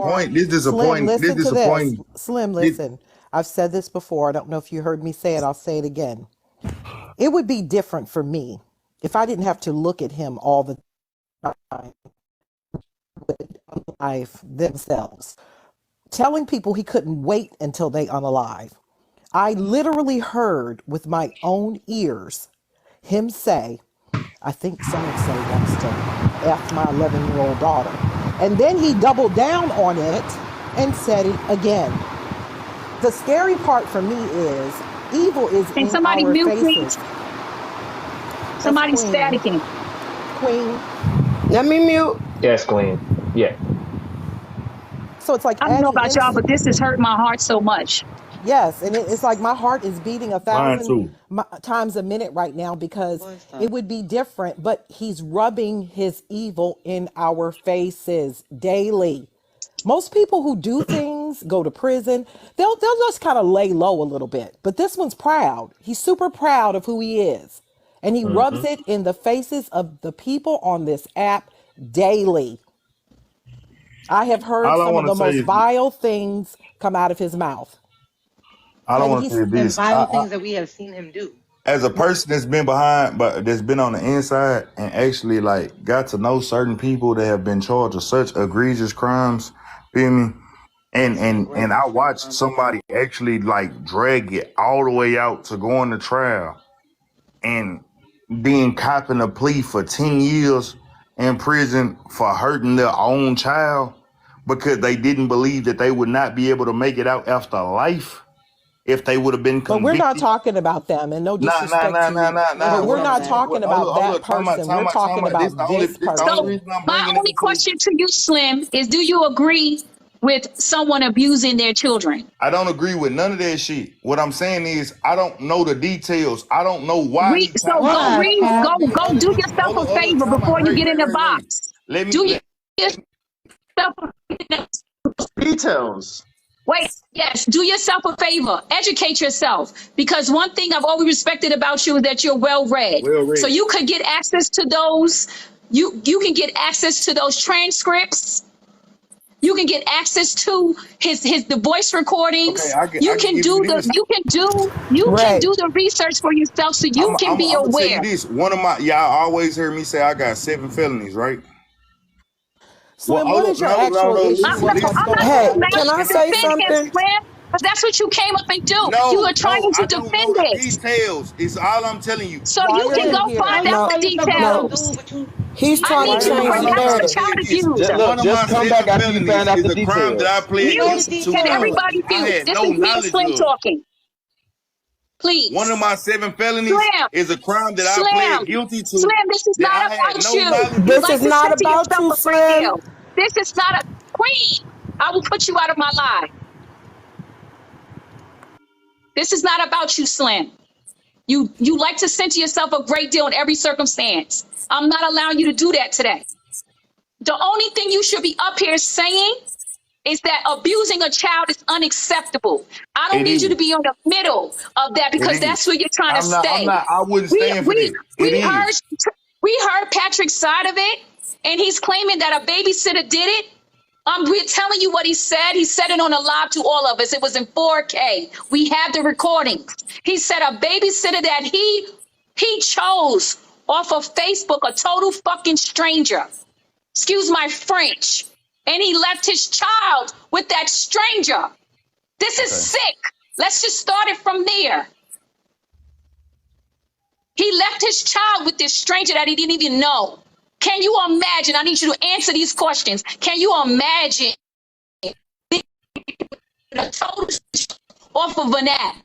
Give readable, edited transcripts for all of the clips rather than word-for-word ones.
disappointing. Slim, listen to this. Disappointing. Slim, This, listen. I've said this before. I don't know if you heard me say it. I'll say it again. It would be different for me if I didn't have to look at him all the time with life themselves, telling people he couldn't wait until they unalive. I literally heard with my own ears him say, I think so and so wants to F my 11-year-old daughter. And then he doubled down on it and said it again. The scary part for me is evil is Can in somebody our mute, faces. please? That's Somebody's Queen. staticking. Queen. Let me mute. Yes, Queen. Yeah. So it's like I don't know adding about y'all, but insult. this has hurt my heart so much. Yes, and it's like my heart is beating a mine thousand too. times a minute right now because Boy, stop. it would be different, but he's rubbing his evil in our faces daily. Most people who do things go to prison. They'll just kind of lay low a little bit. But this one's proud. He's super proud of who he is. And he rubs it in the faces of the people on this app daily. I have heard All I some of want to the say most is, vile things come out of his mouth. all I And want to say he's is And this. vile things that we have seen him do. As a person that's been behind, but that's been on the inside and actually like got to know certain people that have been charged with such egregious crimes, feel me? And I watched somebody actually like drag it all the way out to going to trial and being copping a plea for 10 years in prison for hurting their own child because they didn't believe that they would not be able to make it out after life if they would have been But we're not convicted. talking about them, and no Nah, disrespect to you. We're nah. But not we're What talking I'm not about saying, that. talking about hold that up, time out, person. We're talking This about this the only So person. reason I'm my bringing only it to. question to you, Slim, is do you agree with someone abusing their children? I don't agree with none of that shit. What I'm saying is, I don't know the details. I don't know why he. So Hold go on, What? hold read, on, hold on. Let me, go do yourself a hold up, favor time before out. you get in the Wait. box. Let me, Do let, yourself Details. wait, yes, do yourself a favor. Educate yourself. Because one thing I've always respected about you is that you're well read. well So read. you could get access to those, you can get access to those transcripts. You can get access to the voice Okay, recordings. I can give you this. You can Right. do the research for yourself so you can be I'm gonna tell you aware. this. One of my y'all always heard me say I got 7 felonies, right? Well, Slim, what is your actual I'm issue not, with what's I'm listen. not going Hey, on saying with that can this I to say man? defend him, something? Slim, but that's what you came up and do. You No, are trying I to don't defend know the it. details. It's all I'm telling you. So Why you are can you go Then here? how find you out call the yourself a no. details. buffoon, but you He's I trying need to to know change where the you I'm got trying your to narrative. tell child you this. abused. Look, One of my just come back 7 after you felonies find out is the a crime that I details. you pled know the Mute. guilty to Can details. when everybody I mute? had This no is me and knowledge Slim of. talking. One of Please. my 7 felonies Slim, is a crime that I pled Slim, guilty to Slim, this is that not I had about no you. knowledge You This of. like is to say not to about yourself you, a great Slim. deal. This is not a queen. I will put you out of my life. This is not about you, Slim. You like to center yourself a great deal in every circumstance. I'm not allowing you to do that today. The only thing you should be up here saying is that abusing a child is unacceptable. I don't It need you to is. be in the middle of that It because is. that's where you're trying to I'm stay. not, I wouldn't We stand for we that. It we heard is. we heard Patrick's side of it, and he's claiming that a babysitter did it. We're telling you what he said. He said it on a live to all of us. It was in 4K. We have the recordings. He said a babysitter that he chose off of Facebook, a total fucking stranger. Excuse my French. And he left his child with that stranger. This is Okay. sick. Let's just start it from there. He left his child with this stranger that he didn't even know. Can you imagine? I need you to answer these questions. Can you imagine a total off of an app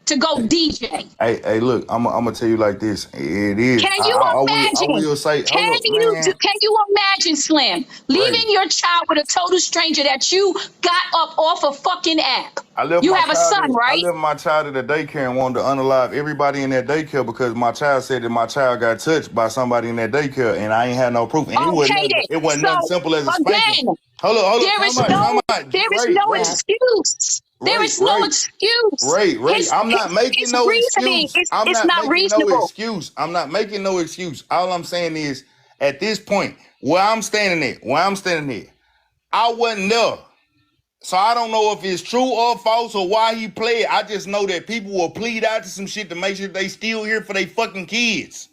to go DJ? Hey, look, I'm gonna tell you like this. It is. Can you I imagine? will say, hold up, man. Can you imagine, Slim, Right. leaving your child with a total stranger that you got up off a fucking app? I left You my have a child. son, I right? left my child at a daycare and wanted to unalive everybody in that daycare because my child said that my child got touched by somebody in that daycare, and I ain't had no proof. And Okay, then. it wasn't nothing So simple as a spanking. again, Hold up, there is time no out. there is Ray, no Ray, excuse. There Ray, is no Ray, excuse. Ray. I'm not making His no reasoning excuse. is not reasonable. I'm not making no excuse. All I'm saying is, at this point, where I'm standing at, I wasn't there. So I don't know if it's true or false or why he played. I just know that people will plead out to some shit to make sure they still here for their fucking kids.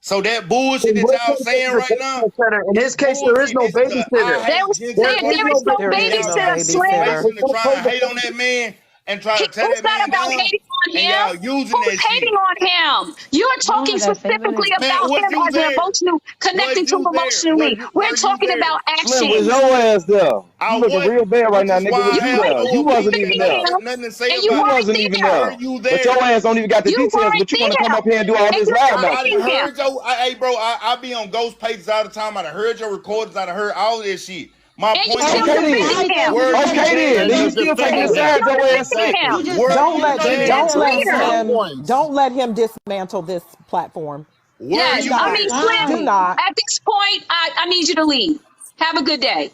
So that bullshit In that what y'all case is saying it a right now, babysitter? In this this case, there is bullshit. no This I babysitter. They hate was Jeanty There saying is for there no is no There putting is y'all no babysitter, in this Slim. babysitter. situation to try and hate on that man and try to tear Who that said man about down. hating on And him? y'all using Who's that shit. hating on him? You're We don't talking have that same specifically energy. Man, about was him you as an there? emotional, Was connecting to him you there? emotionally. We're Were you talking there? about Slim, was actions. your ass there? I You looking real wasn't, bad right which now, is nigga. why Was You I you have there? weren't You no there wasn't to even opinion there. see or him, nothing to say and you You about it. weren't wasn't even there. Were there. you But your there? ass don't even got the You details, weren't but you want to come there, up here and do all and this you're loud I mouth. done threatening him. heard your, hey bro, I be on ghost pages all the time. I done heard your recordings. I done heard all this shit. My And you point still Okay is, then. defending Right there, him. you were just said you you Okay was then. there Then to you defending him. still taking And a defend you him? side. still Your ass defending sick. him. You Exactly. just Were said Don't you was you let defending there him. don't to It's let weird. defend him him? don't let him dismantle this platform. Were Yes. Do you I not. mean, there? Slim, Do Why? not. at this point, I need you to leave. Have a good day.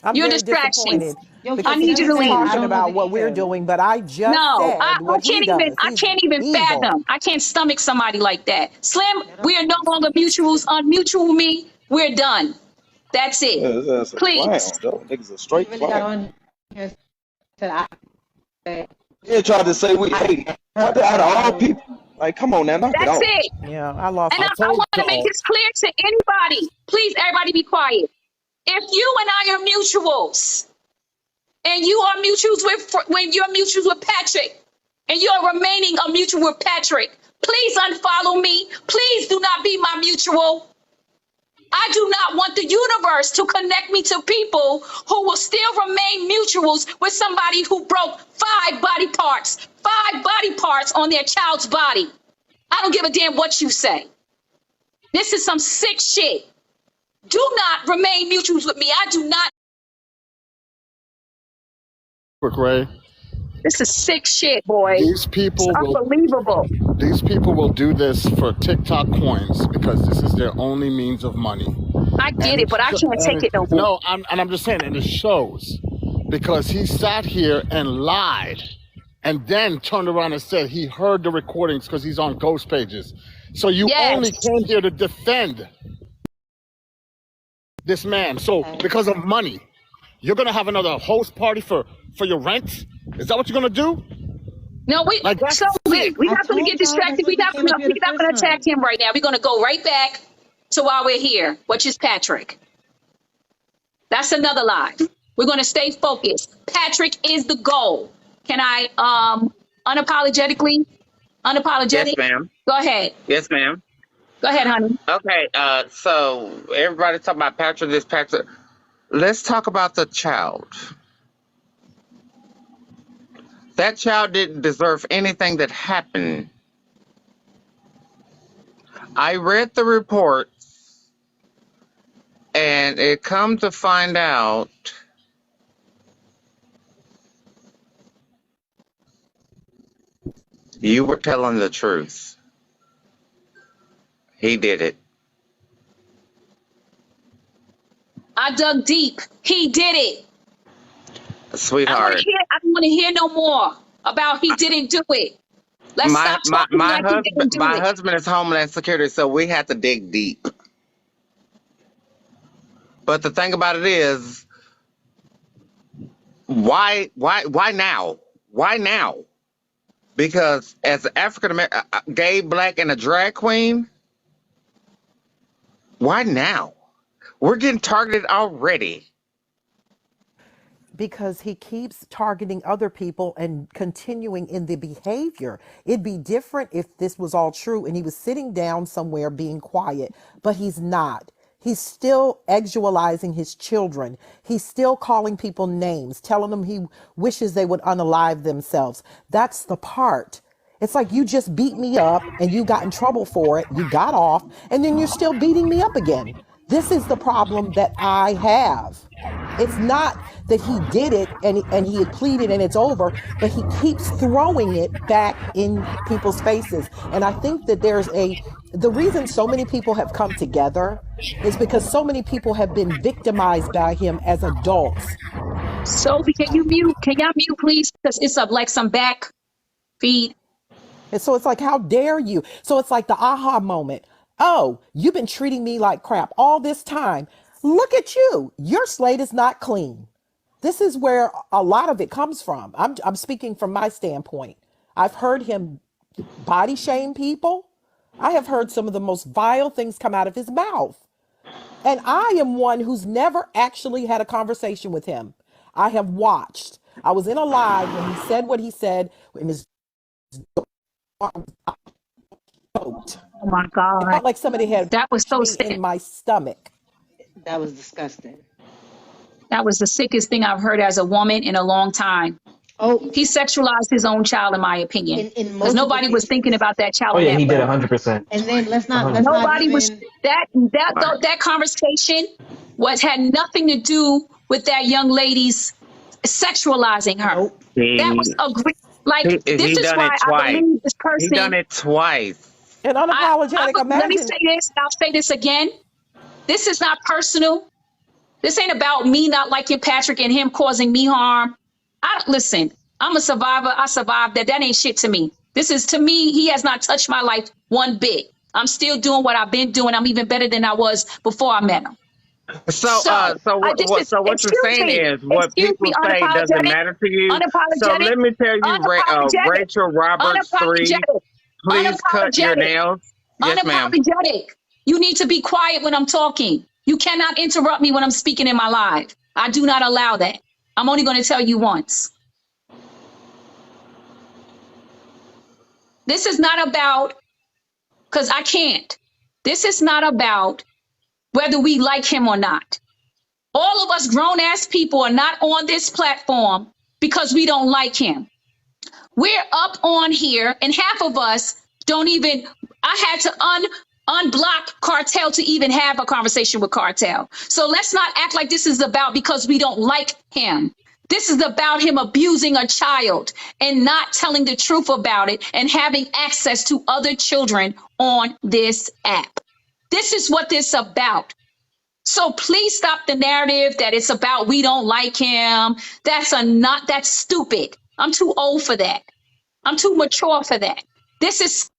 I'm You're a very distraction. disappointed Yo, I because Casey, need that's you he to his is name. I leave. talking don't know the about what we're details. doing, but I just No, said I what he can't even does. He's I can't even evil. fathom. I can't stomach somebody like that. Slim, Shut up, we are no Casey. longer mutuals. Unmutual with me. We're done. That's it. Yeah, his ass a clown, Please. though. Nigga's a He straight really got clown. on here and said, I He tried to say we hate. Out of all people, like, come on now, knock it That's off. it. Yeah, I lost. And I I told want to make y'all. this clear to anybody. Please, everybody be quiet. If you and I are mutuals, and you are mutuals with, when you're mutuals with Patrick, and you're remaining a mutual with Patrick, please unfollow me. Please do not be my mutual. I do not want the universe to connect me to people who will still remain mutuals with somebody who broke five body parts on their child's body. I don't give a damn what you say. This is some sick shit. Do not remain mutuals with me. I do not. Quick, Ray. This is sick shit, boy. These It's people will. unbelievable. These people will do this for TikTok coins because this is their only means of money. I And get it, but I can't take it no more. no, I'm just saying, and it shows because he sat here and lied, and then turned around and said he heard the recordings because he's on ghost pages. So you only Yes. came here to defend this man. So because of money, you're gonna have another host party for your rent? Is that what you're gonna do? No, Like that's so sick. we're I not gonna told get y'all distracted. that's what he came up here We're the not first gonna attack time. him right now. We're gonna go right back to why we're here, which is Patrick. That's another lie. We're gonna stay focused. Patrick is the goal. Can I unapologetically Yes, unapologetic? ma'am. Go ahead. Yes, ma'am. Go ahead, honey. Okay, so everybody talking about Patrick, this Patrick. Let's talk about the child. That child didn't deserve anything that happened. I read the report, and it come to find out you were telling the truth. He did it. I dug deep. He did it. Sweetheart. I don't want to hear no more about he didn't do it. Let's My stop my talking my like he husband didn't do my it. husband is Homeland Security, so we had to dig deep. But the thing about it is, why now? Why now? Because as an African American, gay, black, and a drag queen, why now? We're getting targeted already. Because he keeps targeting other people and continuing in the behavior. It'd be different if this was all true and he was sitting down somewhere being quiet, but he's not. He's still exualizing his children. He's still calling people names, telling them he wishes they would unalive themselves. That's the part. It's like you just beat me up and you got in trouble for it. You got off and then you're still beating me up again. This is the problem that I have. It's not that he did it and he had pleaded and it's over, but he keeps throwing it back in people's faces. And I think that the reason so many people have come together is because so many people have been victimized by him as adults. Sophie, can you mute? Can y'all mute, please? Because it's up like some back feed. And so it's like, how dare you? So it's like the aha moment. Oh, you've been treating me like crap all this time. Look at you. Your slate is not clean. This is where a lot of it comes from. I'm speaking from my standpoint. I've heard him body shame people. I have heard some of the most vile things come out of his mouth. And I am one who's never actually had a conversation with him. I have watched. I was in a live when he said what he said, and his arms choked. Oh my It God. felt like somebody had That was punched so me in sick. my stomach. That was disgusting. That was the sickest thing I've heard as a woman in a long time. Oh, He sexualized his own child, in my opinion, in because multiple nobody was thinking cases. about that child Oh in yeah, he that did way. 100%. And then let's not 100%. Nobody was even that conversation was had nothing to do with that young lady's sexualizing her. nope. That was He a like he this is done why it I twice. believe this He done person. it twice. And I unapologetic, let me say imagine. this, and I'll say this again. This is not personal. This ain't about me not liking Patrick and him causing me harm. I listen. I'm a survivor. I survived that. That ain't shit to me. This is to me. He has not touched my life one bit. I'm still doing what I've been doing. I'm even better than I was before I met him. So So I just what you're saying is what excuse me, people say doesn't unapologetic, matter to you. So unapologetic, let me tell you, unapologetic, Rachel Roberts 3, unapologetic, please cut your unapologetic, nails. Yes, ma'am. unapologetic. You need to be quiet when I'm talking. You cannot interrupt me when I'm speaking in my live. I do not allow that. I'm only going to tell you once. This is not about, because I can't. This is not about whether we like him or not. All of us grown ass people are not on this platform because we don't like him. We're up on here, and half of us don't even. I had to unblock Cartel to even have a conversation with Cartel. So let's not act like this is about because we don't like him. This is about him abusing a child and not telling the truth about it and having access to other children on this app. This is what this is about. So please stop the narrative that it's about we don't like him. That's stupid. I'm too old for that. I'm too mature for that. This is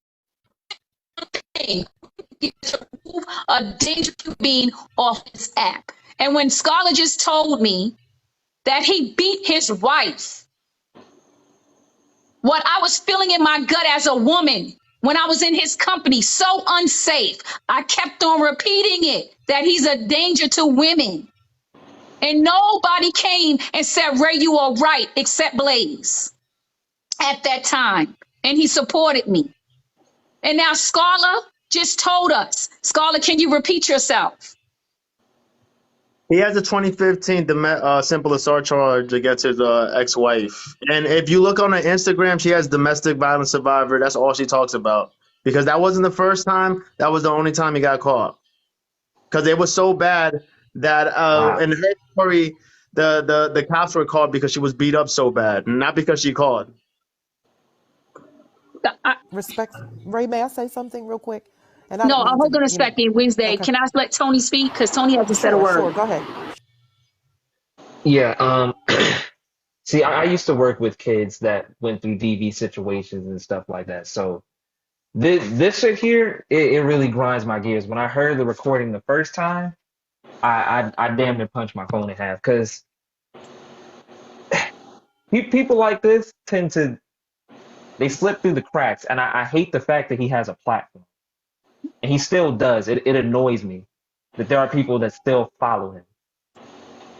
a dangerous being off this app. And when Scholar just told me that he beat his wife, what I was feeling in my gut as a woman when I was in his company, so unsafe, I kept on repeating it, that he's a danger to women. And nobody came and said, Ray, you are right, except Blaze at that time. And he supported me. And now Scarla just told us. Scarla, can you repeat yourself? He has a 2015 simple assault charge against his ex-wife. And if you look on her Instagram, she has domestic violence survivor. That's all she talks about. Because that wasn't the first time. That was the only time he got caught. Because it was so bad that Wow. in her story, the cops were called because she was beat up so bad, not because she called. Respect. Ray, may I say something real quick? And I No, don't mean hold to, on a second, Wednesday. okay. Can I let Tony speak? Because Tony hasn't said a Sure. word. Go ahead. Yeah. See, I used to work with kids that went through DV situations and stuff like that. So this shit here, it really grinds my gears. When I heard the recording the first time, I damn near punched my phone in half because people like this tend to they slip through the cracks, and I hate the fact that he has a platform, and he still does. It annoys me that there are people that still follow him.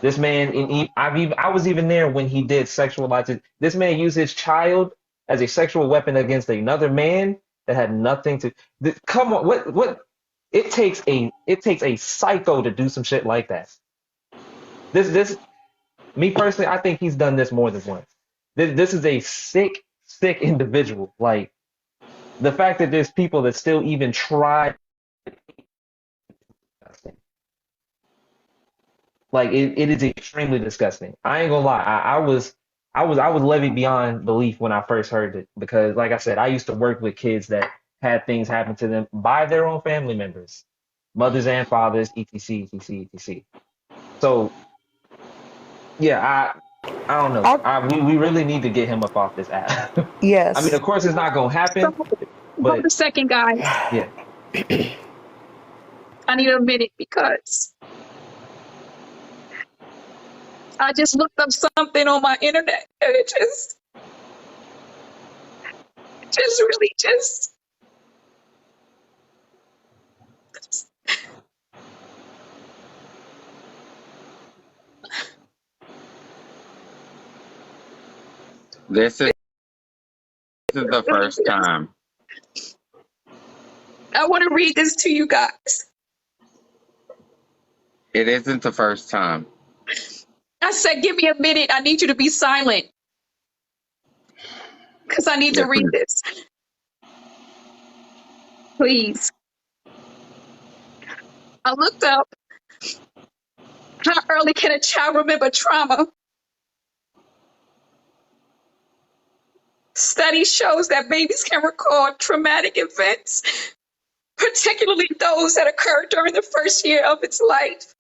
This man, I was even there when he did sexualize it. This man used his child as a sexual weapon against another man that had nothing to. Come on, what? It takes a psycho to do some shit like that. This me personally, I think he's done this more than once. This is a sick individual. Like the fact that there's people that still even try. Like it is extremely disgusting. I ain't gonna lie. I was levied beyond belief when I first heard it because, like I said, I used to work with kids that had things happen to them by their own family members, mothers and fathers, etc., etc., etc. So yeah, I don't know. I, We really need to get him up off this app. I mean, yes. of course, it's not gonna So happen, hold but a second, guys. yeah, I need a minute because I just looked up something on my internet and it just really just This is the really first just. time. I want to read this to you guys. It isn't the first time. I said, give me a minute. I need you to be silent because I need to Yes, read ma'am. this. Please. I looked up how early can a child remember trauma. Study shows that babies can recall traumatic events, particularly those that occur during the first year of its life.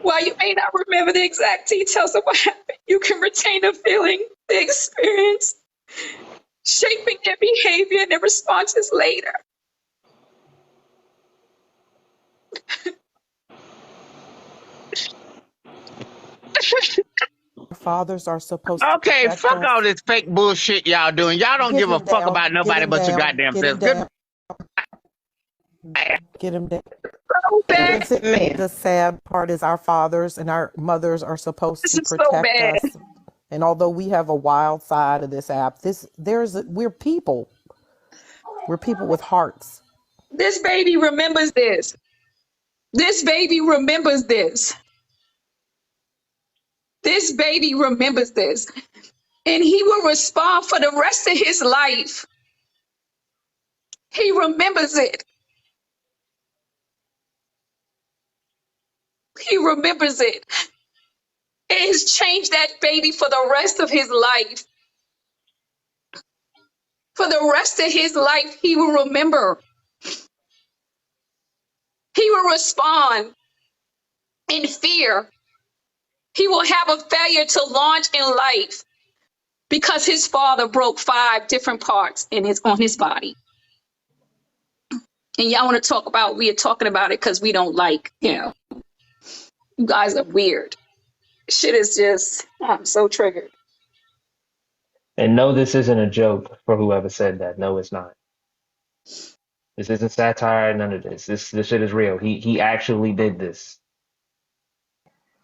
While you may not remember the exact details of what happened, you can retain the feeling, the experience, shaping their behavior and their responses later. Fathers are supposed to Okay, protect fuck all us. this fake bullshit y'all doing. Y'all don't Get give a him fuck down. about Get nobody him but your down. goddamn Get him self. Good. down. Get him down. So bad. The sad part is our fathers and our mothers are supposed This to is so protect bad. us. And although we have a wild side of this app, we're people. We're people with hearts. This baby remembers this. This baby remembers this. This baby remembers this. And he will respond for the rest of his life. He remembers it. He remembers it. It has changed that baby for the rest of his life. For the rest of his life, he will remember. He will respond in fear. He will have a failure to launch in life because his father broke 5 different parts on his body. And y'all want to talk about, we are talking about it because we don't like, you guys are weird. Shit is just, I'm so triggered. And no, this isn't a joke for whoever said that. No, it's not. This isn't satire, none of this. This shit is real. He actually did this.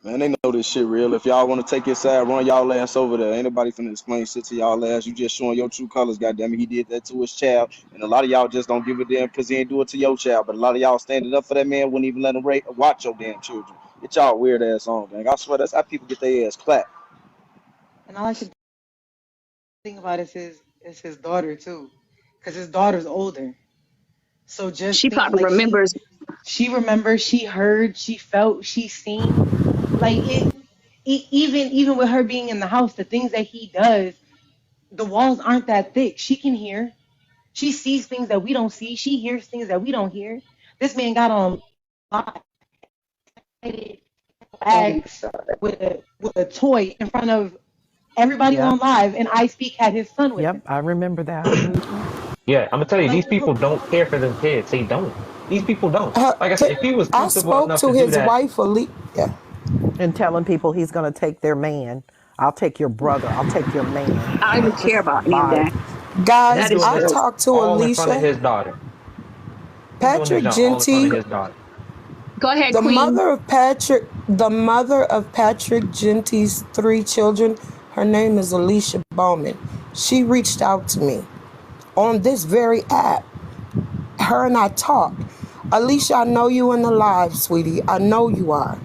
Man, they know this shit real. If y'all want to take his side, run y'all ass over there. Ain't nobody finna explain shit to y'all ass. You just showing your true colors, goddammit. He did that to his child. And a lot of y'all just don't give a damn because he ain't do it to your child. But a lot of y'all standing up for that man wouldn't even let him watch your damn children. Get y'all weird ass on, gang. I swear that's how people get their ass clapped. And all I could think about is his daughter too, because his daughter's older. So just She think probably like remembers. she remembers, she heard, she felt, she seen. Like even with her being in the house, the things that he does, the walls aren't that thick. She can hear. She sees things that we don't see. She hears things that we don't hear. This man got on bags with a toy in front of everybody Yep. on live, and I Speak had his son with him. Yep. I remember that. Yeah, I'm gonna tell you, Like, these people don't care for them kids. They don't. These people don't. Like I said, T- if he was I comfortable spoke enough to to do his that, wife, yeah. And telling people he's going to take their man. I'll take your brother. I'll take your man. I don't even This care is about any of that. vile. and Guys, he's That is doing I this just, talked to all in front of Alicia. his daughter. He's doing this Patrick junk all in front of Jeanty, his daughter. go ahead, the Queen. mother of Patrick Jeanty's 3 children, her name is Alicia Bowman. She reached out to me on this very app. Her and I talked. Alicia, I know you in the live, sweetie. I know you are.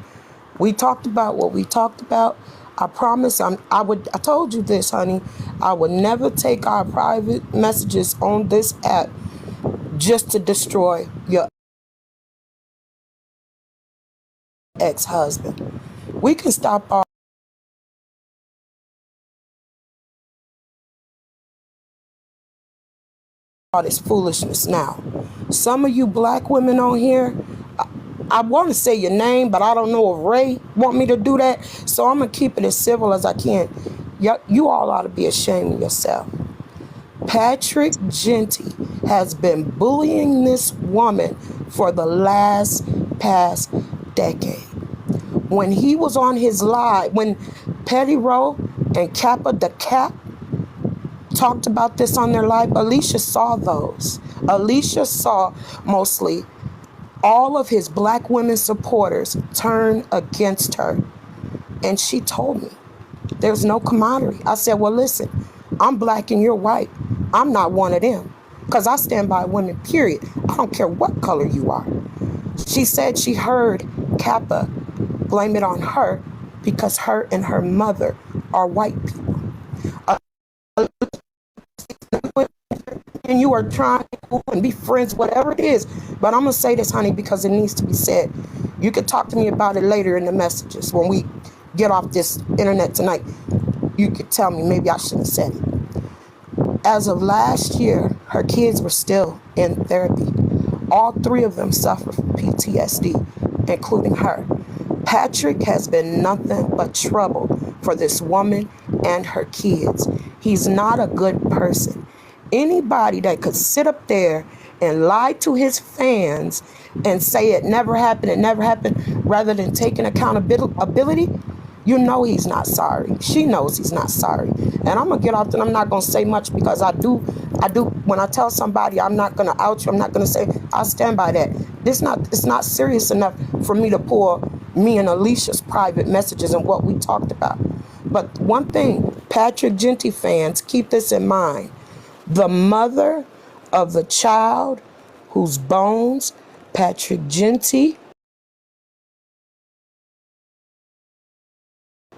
We talked about what we talked about. I promise I told you this, honey. I would never take our private messages on this app just to destroy your ex-husband. We can stop all this foolishness now. Some of you black women on here, I want to say your name, but I don't know if Ray want me to do that, so I'm going to keep it as civil as I can. You all ought to be ashamed of yourself. Patrick Jeanty has been bullying this woman for the past decade. When he was on his live, when Petty Rowe and Kappa the Cap talked about this on their live, Alicia saw those. Alicia saw mostly all of his black women supporters turn against her. And she told me, there's no camaraderie. I said, well, listen, I'm black and you're white. I'm not one of them. Because I stand by women, period. I don't care what color you are. She said she heard Kappa blame it on her because her and her mother are white people. And you are trying to be friends, whatever it is. But I'm going to say this, honey, because it needs to be said. You can talk to me about it later in the messages. When we get off this internet tonight, you could tell me maybe I shouldn't have said it. As of last year, her kids were still in therapy. All three of them suffer from PTSD, including her. Patrick has been nothing but trouble for this woman and her kids. He's not a good person. Anybody that could sit up there and lie to his fans and say it never happened, rather than taking accountability, you know he's not sorry. She knows he's not sorry. And I'm going to get off and I'm not going to say much because I do, when I tell somebody I'm not going to out you, I'm not going to say, I'll stand by that. It's not serious enough for me to pull me and Alicia's private messages and what we talked about. But one thing, Patrick Jeanty fans, keep this in mind. The mother of the child whose bones Patrick Jeanty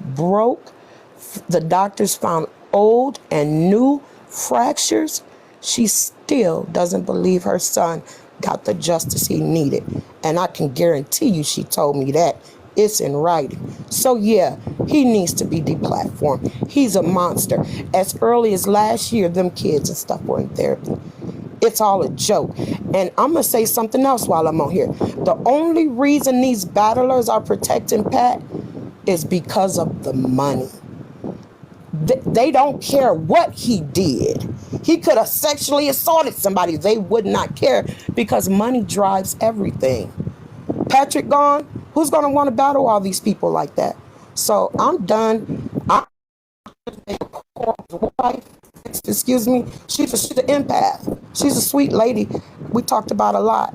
broke, the doctors found old and new fractures. She still doesn't believe her son got the justice he needed. And I can guarantee you she told me that. It's in writing. So yeah, he needs to be deplatformed. He's a monster. As early as last year, them kids and stuff were in therapy. It's all a joke. And I'm going to say something else while I'm on here. The only reason these battlers are protecting Pat is because of the money. They don't care what he did. He could have sexually assaulted somebody. They would not care because money drives everything. Patrick gone, who's going to want to battle all these people like that? So I'm done. I'm wife, excuse me, she's an empath. She's a sweet lady. We talked about a lot.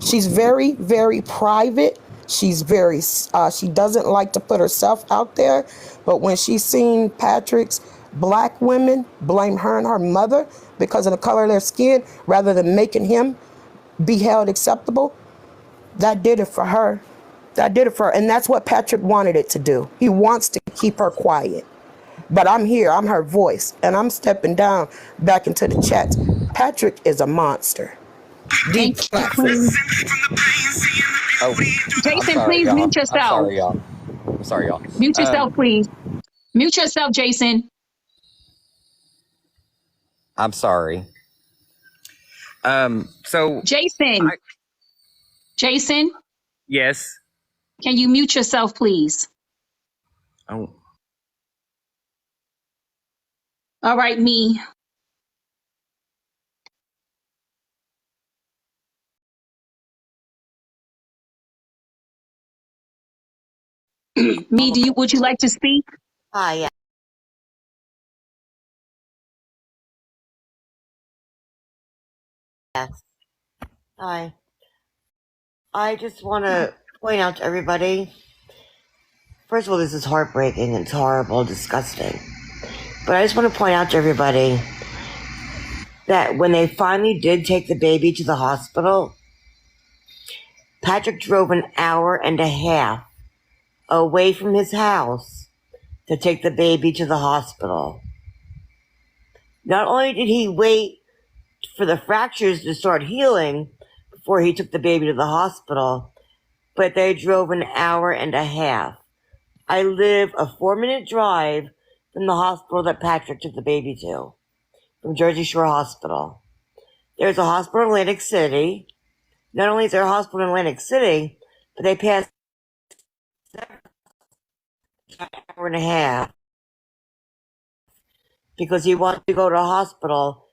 She's very, very private. She's very, she doesn't like to put herself out there. But when she's seen Patrick's black women blame her and her mother because of the color of their skin, rather than making him be held acceptable, that did it for her. That did it for her. And that's what Patrick wanted it to do. He wants to keep her quiet. But I'm here. I'm her voice. And I'm stepping down back into the chats. Patrick is a monster. Deep Queen. Oh, I'm Jason, sorry, please y'all. mute I'm yourself. sorry, y'all. I'm sorry, y'all. Mute yourself, please. Mute yourself, Jason. I'm sorry. So Jason. I Jason, yes. can you mute yourself, please? Oh, All right, me. Me, would you like to speak? Hi, yes. Hi. I just want to point out to everybody, first of all, this is heartbreaking. It's horrible, disgusting. But I just want to point out to everybody that when they finally did take the baby to the hospital, Patrick drove an hour and a half away from his house to take the baby to the hospital. Not only did he wait for the fractures to start healing before he took the baby to the hospital, but they drove an hour and a half. I live a 4-minute drive from the hospital that Patrick took the baby to, from Jersey Shore Hospital. There's a hospital in Atlantic City. Not only is there a hospital in Atlantic City, but they passed an hour and a half because he wanted to go to a hospital,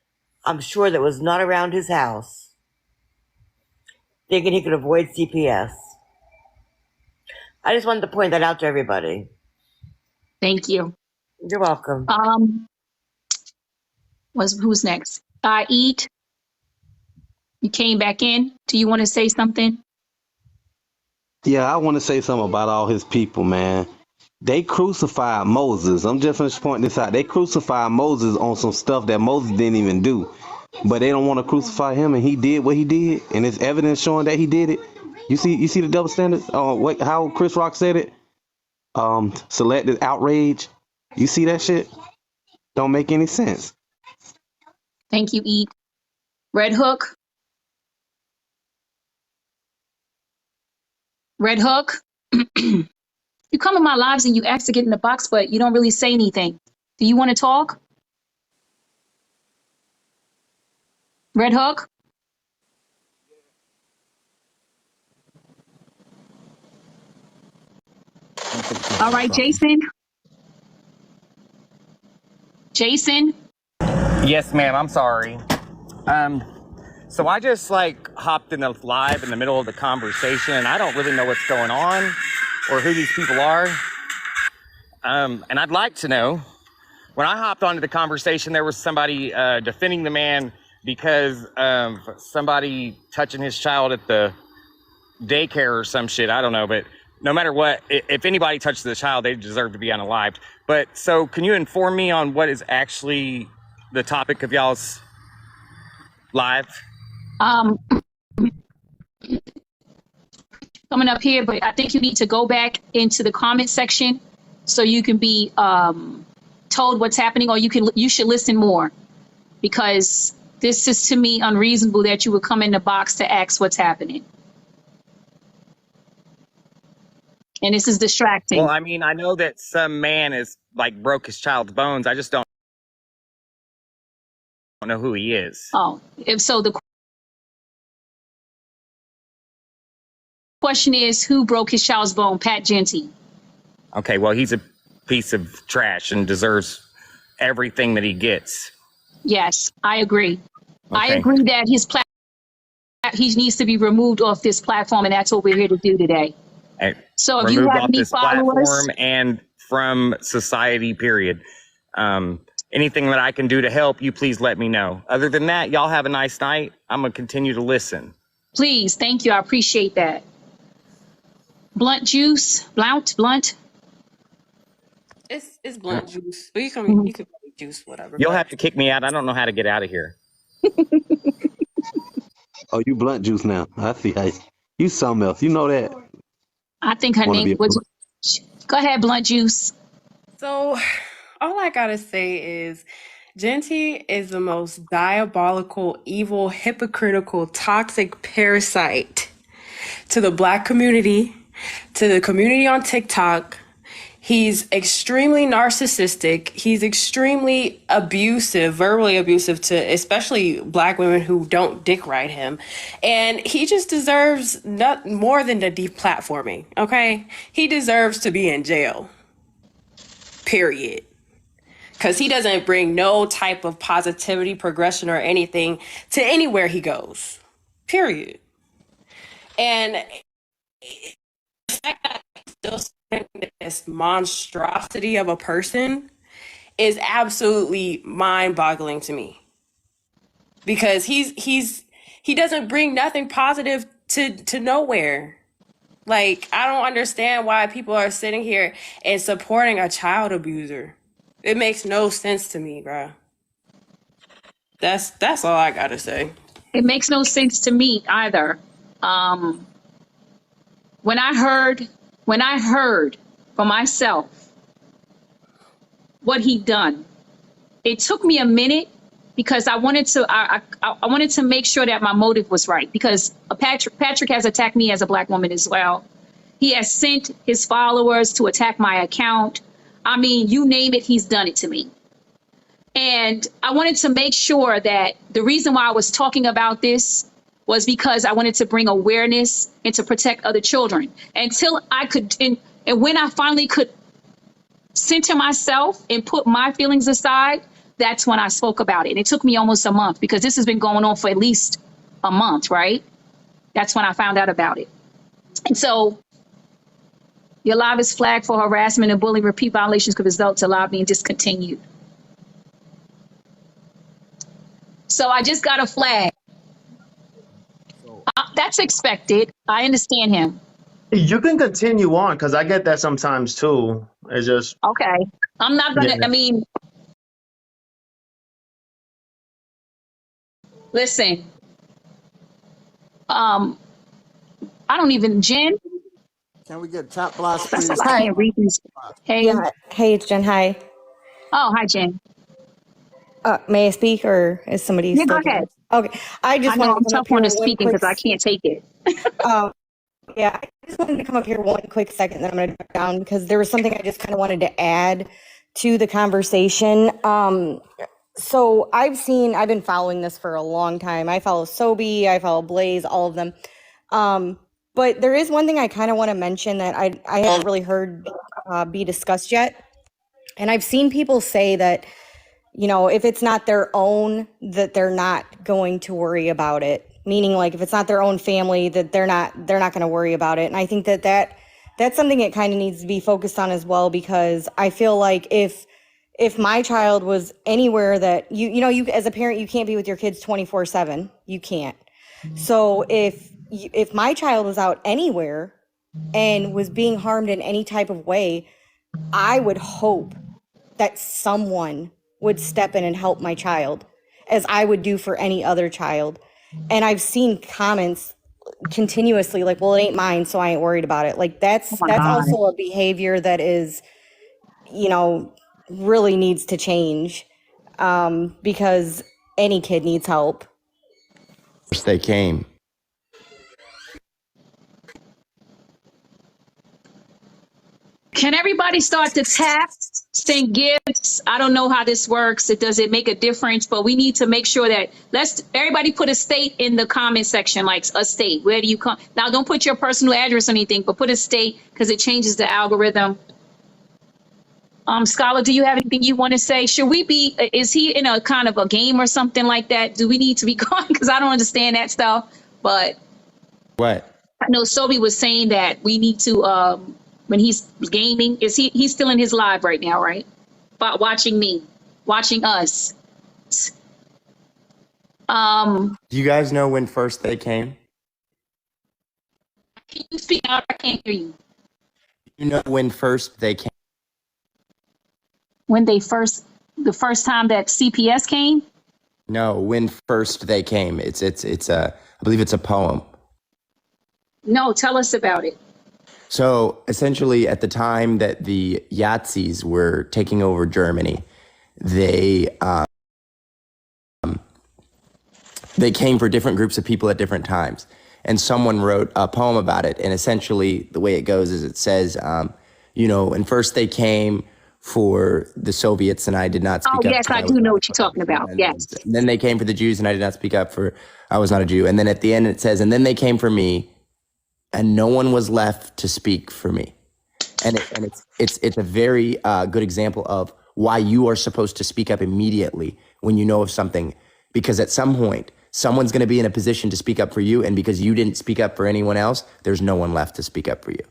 I'm sure that was not around his house, thinking he could avoid CPS. I just wanted to point that out to everybody. Thank you. You're welcome. Who's next? Eat. You came back in. Do you want to say something? Yeah, I want to say something about all his people, man. They crucified Moses. I'm just going to point this out. They crucified Moses on some stuff that Moses didn't even do. But they don't want to crucify him, and he did what he did, and it's evidence showing that he did it. You see the double standards? How Chris Rock said it? Selective outrage. You see that shit? Don't make any sense. Thank you, Eat. Red Hook. Red Hook. You come in my lives and you ask to get in the box, but you don't really say anything. Do you want to talk? Red Hook? All right, Jason. Jason? Yes, ma'am. I'm sorry. So I just like hopped in the live in the middle of the conversation, and I don't really know what's going on or who these people are. And I'd like to know. When I hopped onto the conversation, there was somebody defending the man because of somebody touching his child at the daycare or some shit. I don't know, but no matter what, if anybody touches the child, they deserve to be unalived. But so can you inform me on what is actually the topic of y'all's live? Coming up here, but I think you need to go back into the comment section so you can be told what's happening, or you should listen more, because this is to me unreasonable that you would come in the box to ask what's happening. And this is distracting. Well, I mean, I know that some man is like broke his child's bones. I just don't know who he is. Oh, if so, the question is, who broke his child's bone? Pat Jeanty. Okay, well, he's a piece of trash and deserves everything that he gets. Yes, I agree. I Okay. agree that he needs to be removed off this platform, and that's what we're here to do today. So if you Removed have off any this followers, platform and from society, period. Anything that I can do to help you, please let me know. Other than that, y'all have a nice night. I'm going to continue to listen. please, thank you. I appreciate that. Blunt juice, blunt. It's blunt juice. But you can call it juice, whatever. You'll but- have to kick me out. I don't know how to get out of here. Oh, you blunt juice now. I see how you something else. You know that. I think her Wanna name be a was. Go ahead, blunt juice. So all I gotta say is Jeanty is the most diabolical, evil, hypocritical, toxic parasite to the Black community, to the community on TikTok. He's extremely narcissistic. He's extremely abusive, verbally abusive to especially Black women who don't dick ride him. And he just deserves not more than the deplatforming, okay? He deserves to be in jail. Period. Because he doesn't bring no type of positivity, progression, or anything to anywhere he goes. Period. And the fact that he's still this monstrosity of a person is absolutely mind-boggling to me. Because he doesn't bring nothing positive to nowhere. Like, I don't understand why people are sitting here and supporting a child abuser. It makes no sense to me, bro. That's all I gotta say. It makes no sense to me either. When I heard for myself what he'd done, it took me a minute because I wanted to make sure that my motive was right, because Patrick has attacked me as a Black woman as well. He has sent his followers to attack my account. I mean, you name it, he's done it to me. And I wanted to make sure that the reason why I was talking about this was because I wanted to bring awareness and to protect other children. Until I could, and when I finally could center myself and put my feelings aside, that's when I spoke about it. And it took me almost a month, because this has been going on for at least a month, right? That's when I found out about it. And so Your live is flagged for harassment and bullying. Repeat violations could result to live being discontinued. So I just got a flag. That's expected. I understand him. You can continue on because I get that sometimes too. It's just Okay. I'm not yeah. gonna, I mean, listen, I don't even, Jen, Can we get chat blast, that's please? a, I Chat Hi. can't read these. Hey. Yeah. Hey, it's Jen. Hi. Oh, hi, Jen. May I speak, or is somebody Yeah, go still ahead. going? Okay. I I just know wanted to I'm come up tough here on the one speaking quick. because I can't take it. Um, yeah, I just wanted to come up here one quick second, then I'm going to drop down because there was something I just kind of wanted to add to the conversation. So I've been following this for a long time. I follow Sobe, I follow Blaze, all of them. But there is one thing I kind of want to mention that I haven't really heard be discussed yet. And I've seen people say that, you know, if it's not their own, that they're not going to worry about it. Meaning, like, if it's not their own family, that they're not going to worry about it. And I think that's something that kind of needs to be focused on as well, because I feel like if my child was anywhere that you know, you as a parent, you can't be with your kids 24/7. You can't. So if my child was out anywhere and was being harmed in any type of way, I would hope that someone would step in and help my child, as I would do for any other child. And I've seen comments continuously like, well, it ain't mine, so I ain't worried about it. Like, Oh that's my God. also a behavior that is, you know, really needs to change, because any kid needs help. They came. Can everybody start to tap, send gifts? I don't know how this works. Does it make a difference? But we need to make sure that everybody put a state in the comment section, like a state. Where do you come? Now, don't put your personal address or anything, but put a state because it changes the algorithm. Scholar, do you have anything you want to say? Should we be, is he in a kind of a game or something like that? Do we need to be going? Because I don't understand that stuff. But What? I know Sobe was saying that we need to, when he's gaming, he's still in his live right now, right? But watching us. Do you guys know when first they came? Can you speak out? I can't hear you. You know when first they came? When the first time that CPS came? No, when first they came. It's a, I believe it's a poem. No, tell us about it. So essentially, at the time that the Yazidis were taking over Germany, they came for different groups of people at different times. And someone wrote a poem about it. And essentially, the way it goes is it says, you know, when first they came for the Soviets and I did not speak Oh, up. yes, I do know what you're talking about. Yes. And then they came for the Jews and I did not speak up for, I was not a Jew. And then at the end it says, and then they came for me and no one was left to speak for me. And it's a very good example of why you are supposed to speak up immediately when you know of something, because at some point someone's going to be in a position to speak up for you, and because you didn't speak up for anyone else, there's no one left to speak up for you.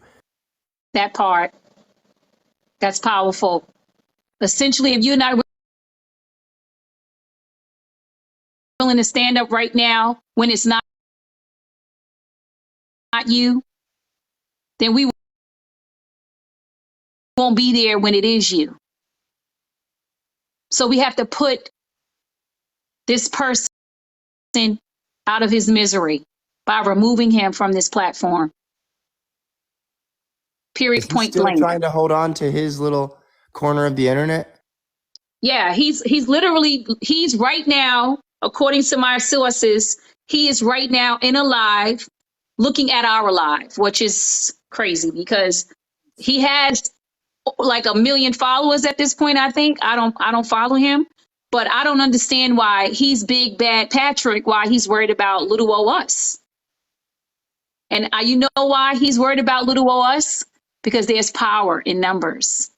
That part. That's powerful. Essentially, if you're not willing to stand up right now when it's not you, then we won't be there when it is you. So we have to put this person out of his misery by removing him from this platform. Period, Is he point still blank. trying to hold on to his little corner of the internet? Yeah, he's right now, according to my sources, he is right now in a live looking at our live, which is crazy because he has like 1 million followers at this point. I think I don't follow him, but I don't understand why he's big bad Patrick, why he's worried about little o us. And you know why he's worried about little o us? Because there's power in numbers.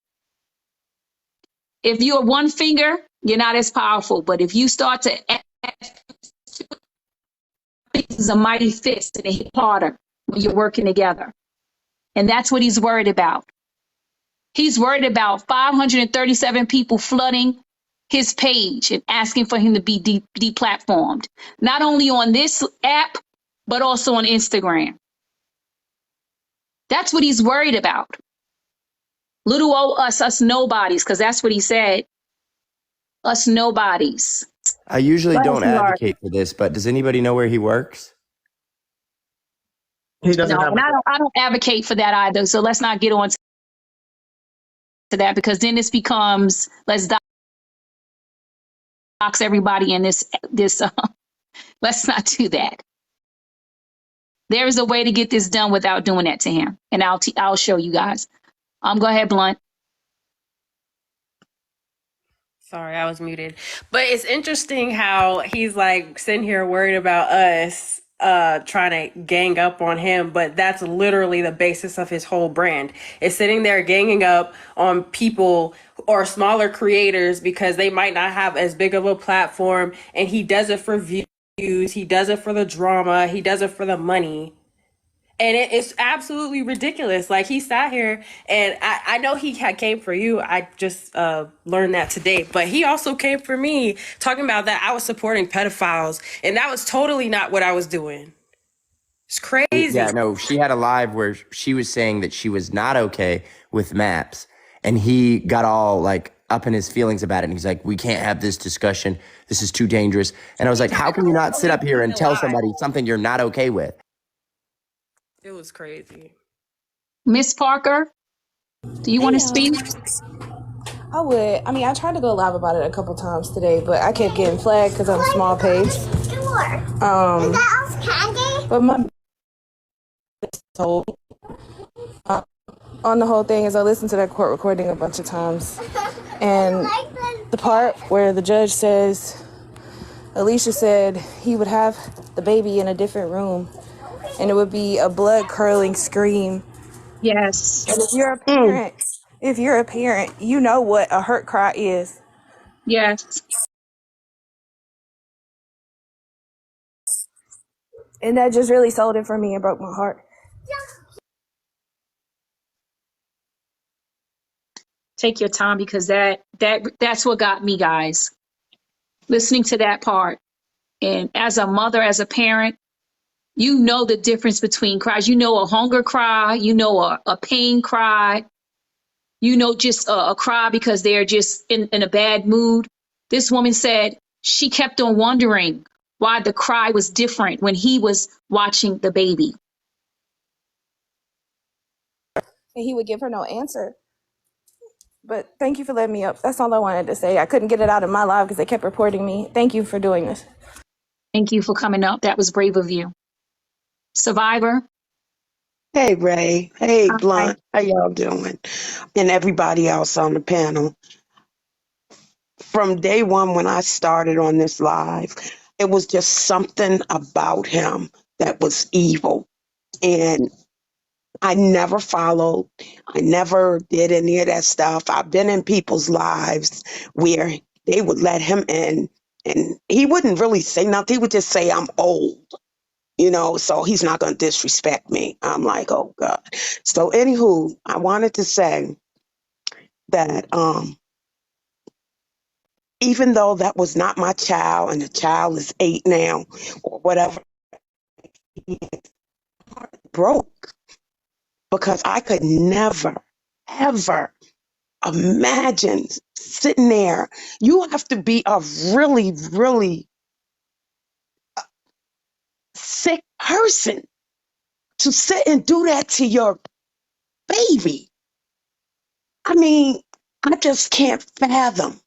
If you're one finger, you're not as powerful. But if you start to add, this is a mighty fist and it hit harder when you're working together. And that's what he's worried about. He's worried about 537 people flooding his page and asking for him to be deplatformed, not only on this app, but also on Instagram. That's what he's worried about. Little old us nobodies, because that's what he said. Us nobodies. I usually Go ahead, don't sweetheart. advocate for this, but does anybody know where he works? He doesn't No, have and a. I don't advocate for that either. So let's not get on to that, because then this becomes let's dox everybody in this. Let's not do that. There is a way to get this done without doing that to him, and I'll show you guys. Go ahead, Blunt. Sorry, I was muted. But it's interesting how he's like sitting here worried about us trying to gang up on him, but that's literally the basis of his whole brand. It's sitting there ganging up on people or smaller creators because they might not have as big of a platform, and he does it for views, he does it for the drama, he does it for the money. And it's absolutely ridiculous. Like, he sat here, and I know he came for you. I just learned that today. But he also came for me, talking about that I was supporting pedophiles. And that was totally not what I was doing. It's crazy. Yeah, no, she had a live where she was saying that she was not okay with maps. And he got all like up in his feelings about it. And he's like, we can't have this discussion. This is too dangerous. And I was like, how can you not sit up here and tell somebody something you're not okay with? It was crazy. Miss Parker, do you want to speak? I would. I mean, I tried to go live about it a couple times today, but I kept getting flagged because I'm a small page. But my told on the whole thing is I listened to that court recording a bunch of times, and the part where the judge says, Alicia said he would have the baby in a different room, and it would be a blood-curdling scream. Yes. And if you're a parent, you know what a hurt cry is. Yes. And that just really sold it for me and broke my heart. Take your time, because that's what got me, guys. Listening to that part. And as a mother, as a parent, you know the difference between cries. You know a hunger cry, you know a pain cry, you know just a cry because they're just in a bad mood. This woman said she kept on wondering why the cry was different when he was watching the baby. And he would give her no answer. But thank you for letting me up. That's all I wanted to say. I couldn't get it out of my live because they kept reporting me. Thank you for doing this. Thank you for coming up. That was brave of you. Survivor. Hey, Ray. Hey, Hi. Blunt. How y'all doing? And everybody else on the panel. From day one when I started on this live, it was just something about him that was evil. And I never followed. I never did any of that stuff. I've been in people's lives where they would let him in and he wouldn't really say nothing. He would just say, I'm old, so he's not going to disrespect me. I'm like, oh God. So anywho, I wanted to say that even though that was not my child and the child is 8 now or whatever, he broke because I could never, ever imagine sitting there. You have to be a really, really sick person to sit and do that to your baby. I mean, I just can't fathom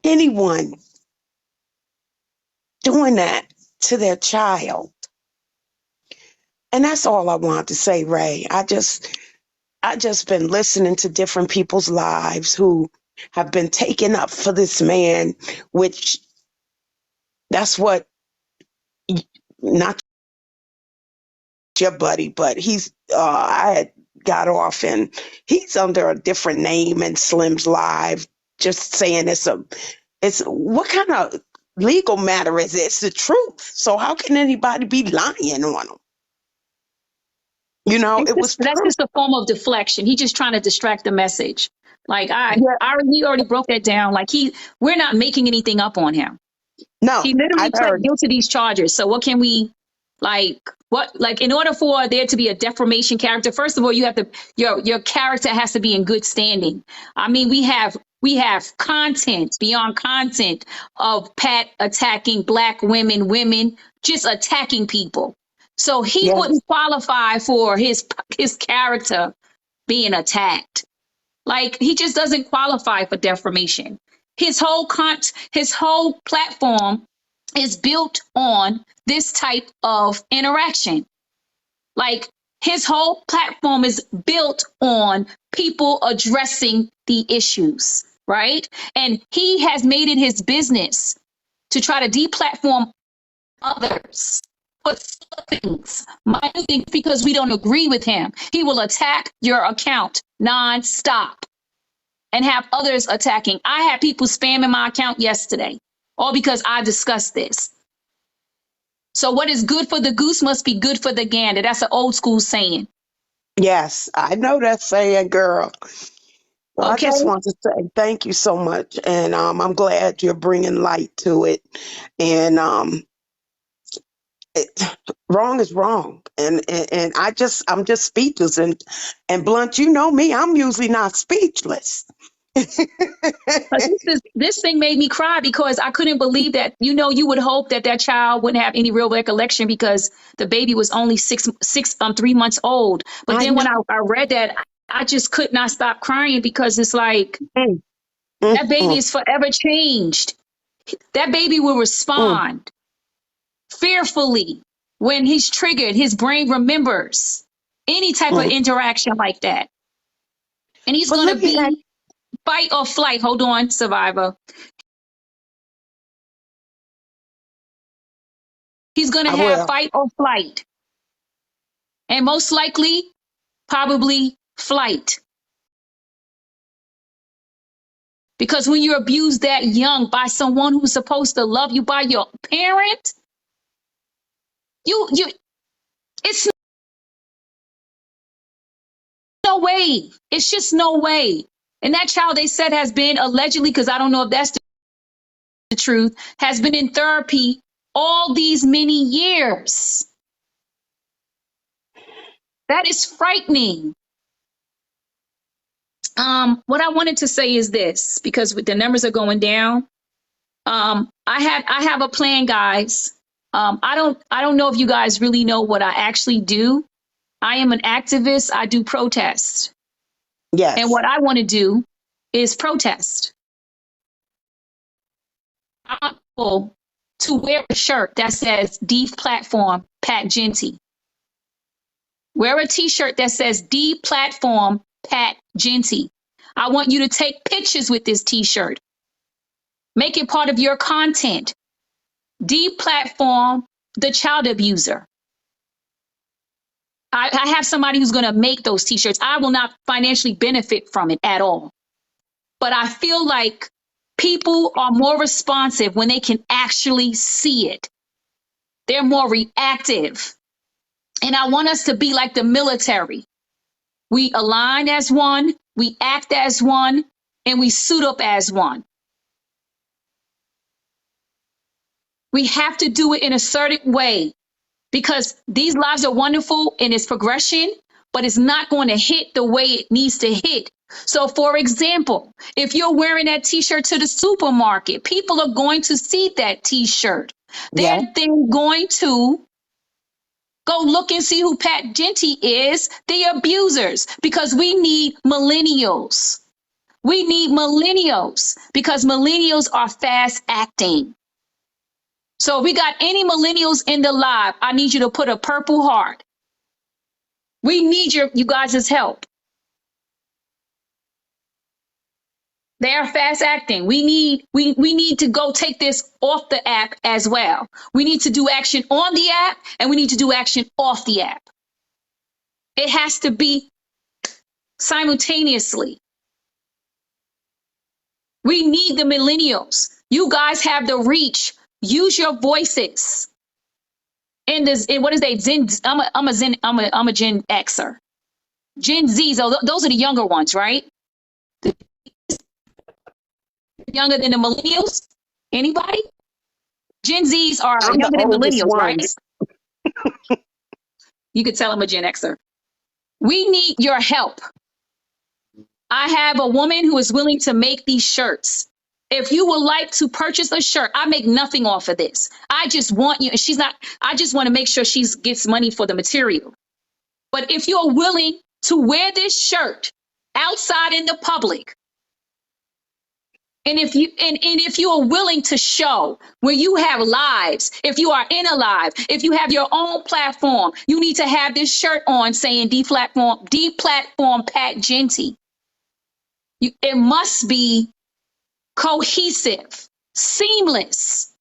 anyone doing that to their child. And that's all I want to say, Ray. I just been listening to different people's lives who have been taken up for this man, which that's what, not your buddy, but I had got off and he's under a different name in Slim's live, just saying it's what kind of legal matter is it? It's the truth. So how can anybody be lying on him? You know, It's it just, was that's true. just a form of deflection. He's just trying to distract the message. Like Yeah. we already broke that down. Like we're not making anything up on him. He No, I literally pled heard. guilty to these charges. So what can we like? What like in order for there to be a defamation character? First of all, you have to your character has to be in good standing. I mean, we have content beyond content of Pat attacking black women, just attacking people. So he Yes. wouldn't qualify for his character being attacked. Like he just doesn't qualify for defamation. His whole platform is built on this type of interaction. Like his whole platform is built on people addressing the issues, right? And he has made it his business to try to deplatform others for things, minor things, because we don't agree with him. He will attack your account nonstop and have others attacking. I had people spamming my account yesterday, all because I discussed this. So what is good for the goose must be good for the gander. That's an old school saying. Yes, I know that saying, girl. Well, I Okay. just want to say thank you so much, and I'm glad you're bringing light to it. And it, wrong is wrong, and I'm just speechless. And Blunt, you know me, I'm usually not speechless. But this thing made me cry because I couldn't believe that. You would hope that that child wouldn't have any real recollection because the baby was only 3 months old. But I then when know. I read that, I just could not stop crying because it's like Mm, mm, that baby mm, is forever changed. That baby will mm, respond fearfully when he's triggered. His brain remembers any type of mm. interaction like that. And he's But going let to me ask. be fight or flight. Hold on, survivor. He's going to I have will. fight or flight. And most likely, probably flight. Because when you're abused that young by someone who's supposed to love you, by your parent, you it's no way. It's just no way. And that child, they said, has been allegedly, because I don't know if that's the truth, has been in therapy all these many years. That is frightening. What I wanted to say is this, because the numbers are going down. I have a plan, guys. I don't know if you guys really know what I actually do. I am an activist. I do protest. And Yes. what I want to do is protest. I want people to wear a shirt that says Platform Pat Jeanty. Wear a t-shirt that says Platform Pat Jeanty. I want you to take pictures with this t-shirt. Make it part of your content. Platform the child abuser. I have somebody who's going to make those t-shirts. I will not financially benefit from it at all. But I feel like people are more responsive when they can actually see it. They're more reactive. And I want us to be like the military. We align as one, we act as one, and we suit up as one. We have to do it in a certain way because these lives are wonderful in its progression, but it's not going to hit the way it needs to hit. So, for example, if you're wearing that t-shirt to the supermarket, people are going to see that t-shirt. Yeah. They're then going to go look and see who Pat Jeanty is, the abusers, because we need millennials. We need millennials because millennials are fast acting. So if we got any millennials in the live, I need you to put a purple heart. We need you guys' help. They are fast acting. We need to go take this off the app as well. We need to do action on the app and we need to do action off the app. It has to be simultaneously. We need the millennials. You guys have the reach. Use your voices. in this, in what is they? I'm a Gen Xer. Gen Zs, those are the younger ones, right? Younger than the millennials? Anybody? Gen Zs are I'm the younger than oldest millennials, right? one. You could tell I'm a Gen Xer. We need your help. I have a woman who is willing to make these shirts. If you would like to purchase a shirt, I make nothing off of this. I just want you, and she's not, I just want to make sure she gets money for the material. But if you're willing to wear this shirt outside in the public, and if you are willing to show where you have lives, if you are in a live, if you have your own platform, you need to have this shirt on saying deplatform Pat Jeanty. It must be cohesive, seamless.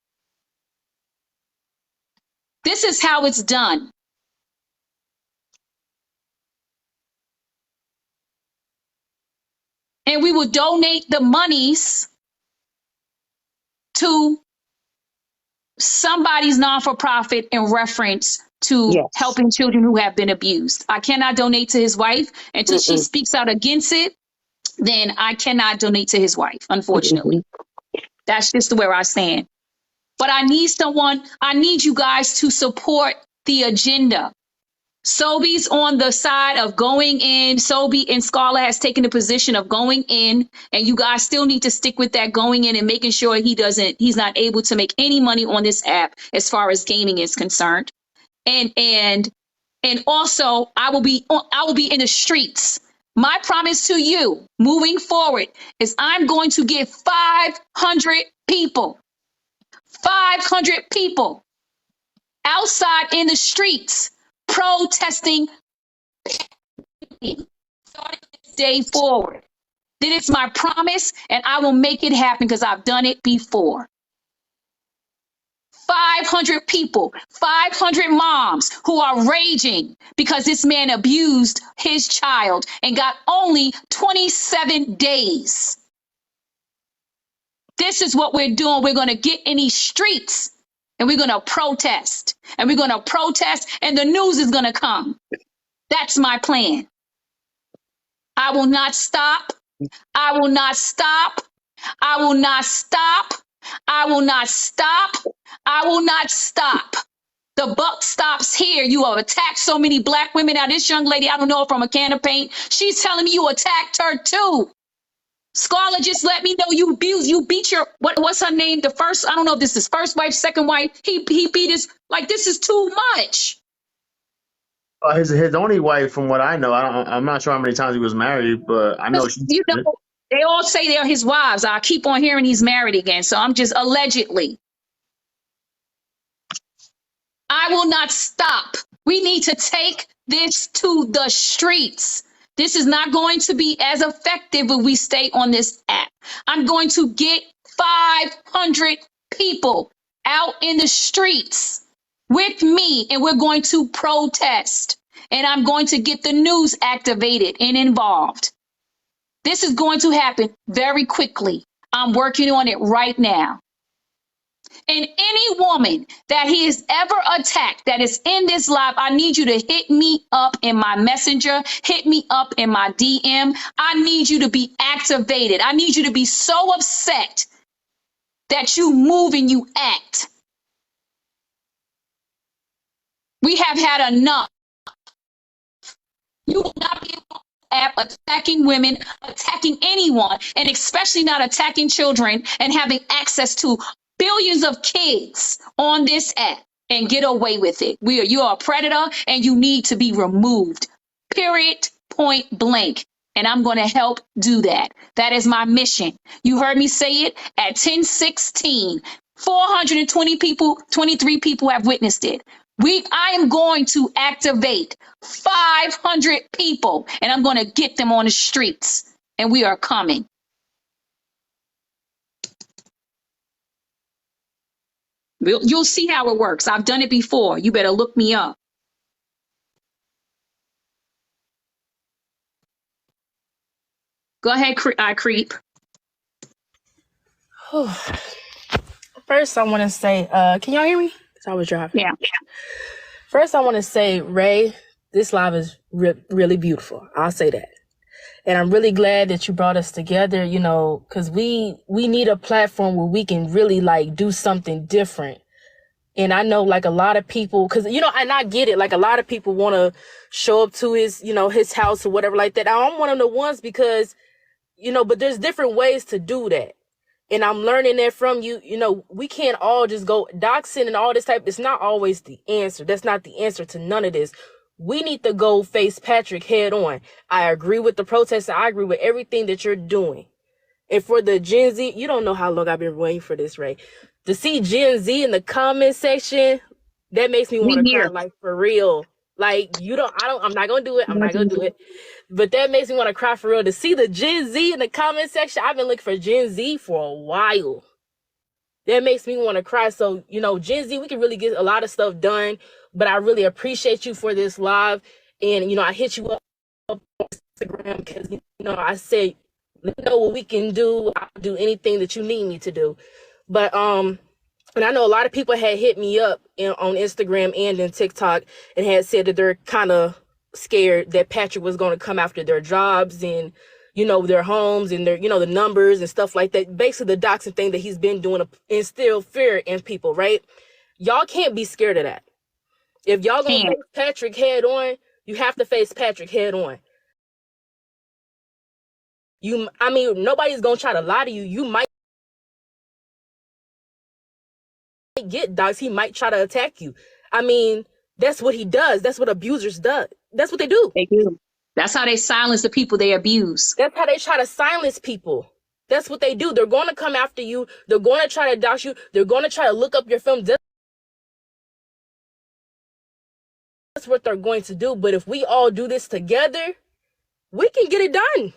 This is how it's done. And we will donate the monies to somebody's non-for-profit in reference to Yes. helping children who have been abused. I cannot donate to his wife until she Mm-mm. speaks out against it. Then I cannot donate to his wife, unfortunately. Mm-hmm. That's just the way I stand. But I need you guys to support the agenda. Sobe's on the side of going in. Sobe and Scarlett has taken the position of going in, and you guys still need to stick with that going in and making sure he's not able to make any money on this app as far as gaming is concerned. And also I will be in the streets. My promise to you moving forward is I'm going to get 500 people outside in the streets protesting starting this day forward. That it's my promise, and I will make it happen because I've done it before. 500 people, 500 moms who are raging because this man abused his child and got only 27 days. This is what we're doing. We're going to get in these streets and we're going to protest. And we're going to protest, and the news is going to come. That's my plan. I will not stop. I will not stop. I will not stop. I will not stop. I will not stop. The buck stops here. You have attacked so many black women. Now, this young lady, I don't know her from a can of paint. She's telling me you attacked her too. Scarlett just let me know you beat your, what's her name? The first, I don't know if this is first wife, second wife. He beat his, like, this is too much. His only wife, from what I know, I'm not sure how many times he was married, but I know she's. You know, they all say they're his wives. I keep on hearing he's married again. So I'm just allegedly. I will not stop. We need to take this to the streets. This is not going to be as effective if we stay on this app. I'm going to get 500 people out in the streets with me, and we're going to protest. And I'm going to get the news activated and involved. This is going to happen very quickly. I'm working on it right now. And any woman that he has ever attacked that is in this live, I need you to hit me up in my messenger, hit me up in my DM. I need you to be activated. I need you to be so upset that you move and you act. We have had enough. You will not be able to app attacking women, attacking anyone, and especially not attacking children and having access to billions of kids on this app and get away with it. You are a predator and you need to be removed. Period. Point blank. And I'm going to help do that. That is my mission. You heard me say it at 10:16. 420 people, 23 people have witnessed it. I am going to activate 500 people and I'm going to get them on the streets, and we are coming. You'll see how it works. I've done it before. You better look me up. Go ahead, Creep. First, I want to say, can y'all hear me? because I was driving. Yeah. First, I want to say, Ray, this live is really beautiful. I'll say that. And I'm really glad that you brought us together, you know, because we need a platform where we can really like do something different. And I know like a lot of people, because, you know, and I get it, like a lot of people want to show up to his, you know, his house or whatever like that. I'm one of the ones because, you know, but there's different ways to do that. And I'm learning that from you. You know, we can't all just go doxing and all this type. It's not always the answer. That's not the answer to none of this. We need to go face Patrick head on. I agree with the protest. I agree with everything that you're doing. And for the Gen Z, you don't know how long I've been waiting for this, Ray. To see Gen Z in the comment section, that makes me want to cry, like for real. Like I'm not gonna do it. I'm not gonna do it. But that makes me want to cry for real. To see the Gen Z in the comment section, I've been looking for Gen Z for a while. That makes me want to cry. So, you know, Gen Z, we can really get a lot of stuff done. But I really appreciate you for this live. And, you know, I hit you up on Instagram because, you know, I said, let me know what we can do. I'll do anything that you need me to do. But, and I know a lot of people had hit me up on Instagram and in TikTok and had said that they're kind of scared that Patrick was going to come after their jobs and, you know, their homes and their, you know, the numbers and stuff like that. Basically, the doxing thing that he's been doing to instill fear in people, right? Y'all can't be scared of that. If y'all gonna face Patrick head on, you have to face Patrick head on. I mean, nobody's gonna try to lie to you. You might get doxed. He might try to attack you. I mean, that's what he does. That's what abusers do. That's what they do. They do. That's how they silence the people they abuse. That's how they try to silence people. That's what they do. They're going to come after you. They're going to try to dox you. They're going to try to look up your film. That's what they're going to do. But if we all do this together, we can get it done.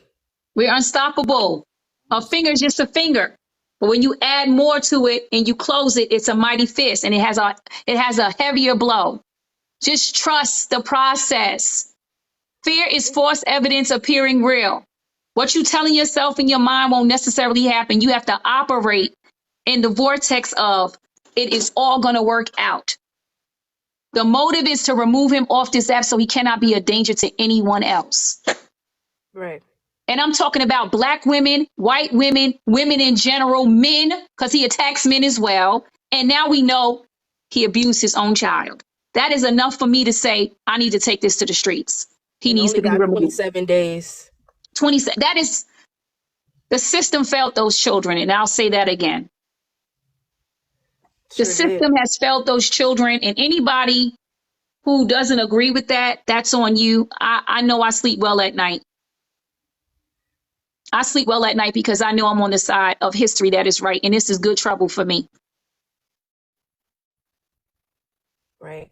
We're unstoppable. A finger is just a finger. But when you add more to it and you close it, it's a mighty fist and it has a heavier blow. Just trust the process. Fear is false evidence appearing real. What you telling yourself in your mind won't necessarily happen. You have to operate in the vortex of it is all going to work out. The motive is to remove him off this app so he cannot be a danger to anyone else. Right. And I'm talking about Black women, white women, women in general, men, because he attacks men as well. And now we know he abused his own child. That is enough for me to say, I need to take this to the streets. He needs to be removed. 27 days. 27. That is, the system failed those children. And I'll say that again. The system has failed those children, and anybody who doesn't agree with that, that's on you. I know I sleep well at night. I sleep well at night because I know I'm on the side of history that is right, and this is good trouble for me. Right.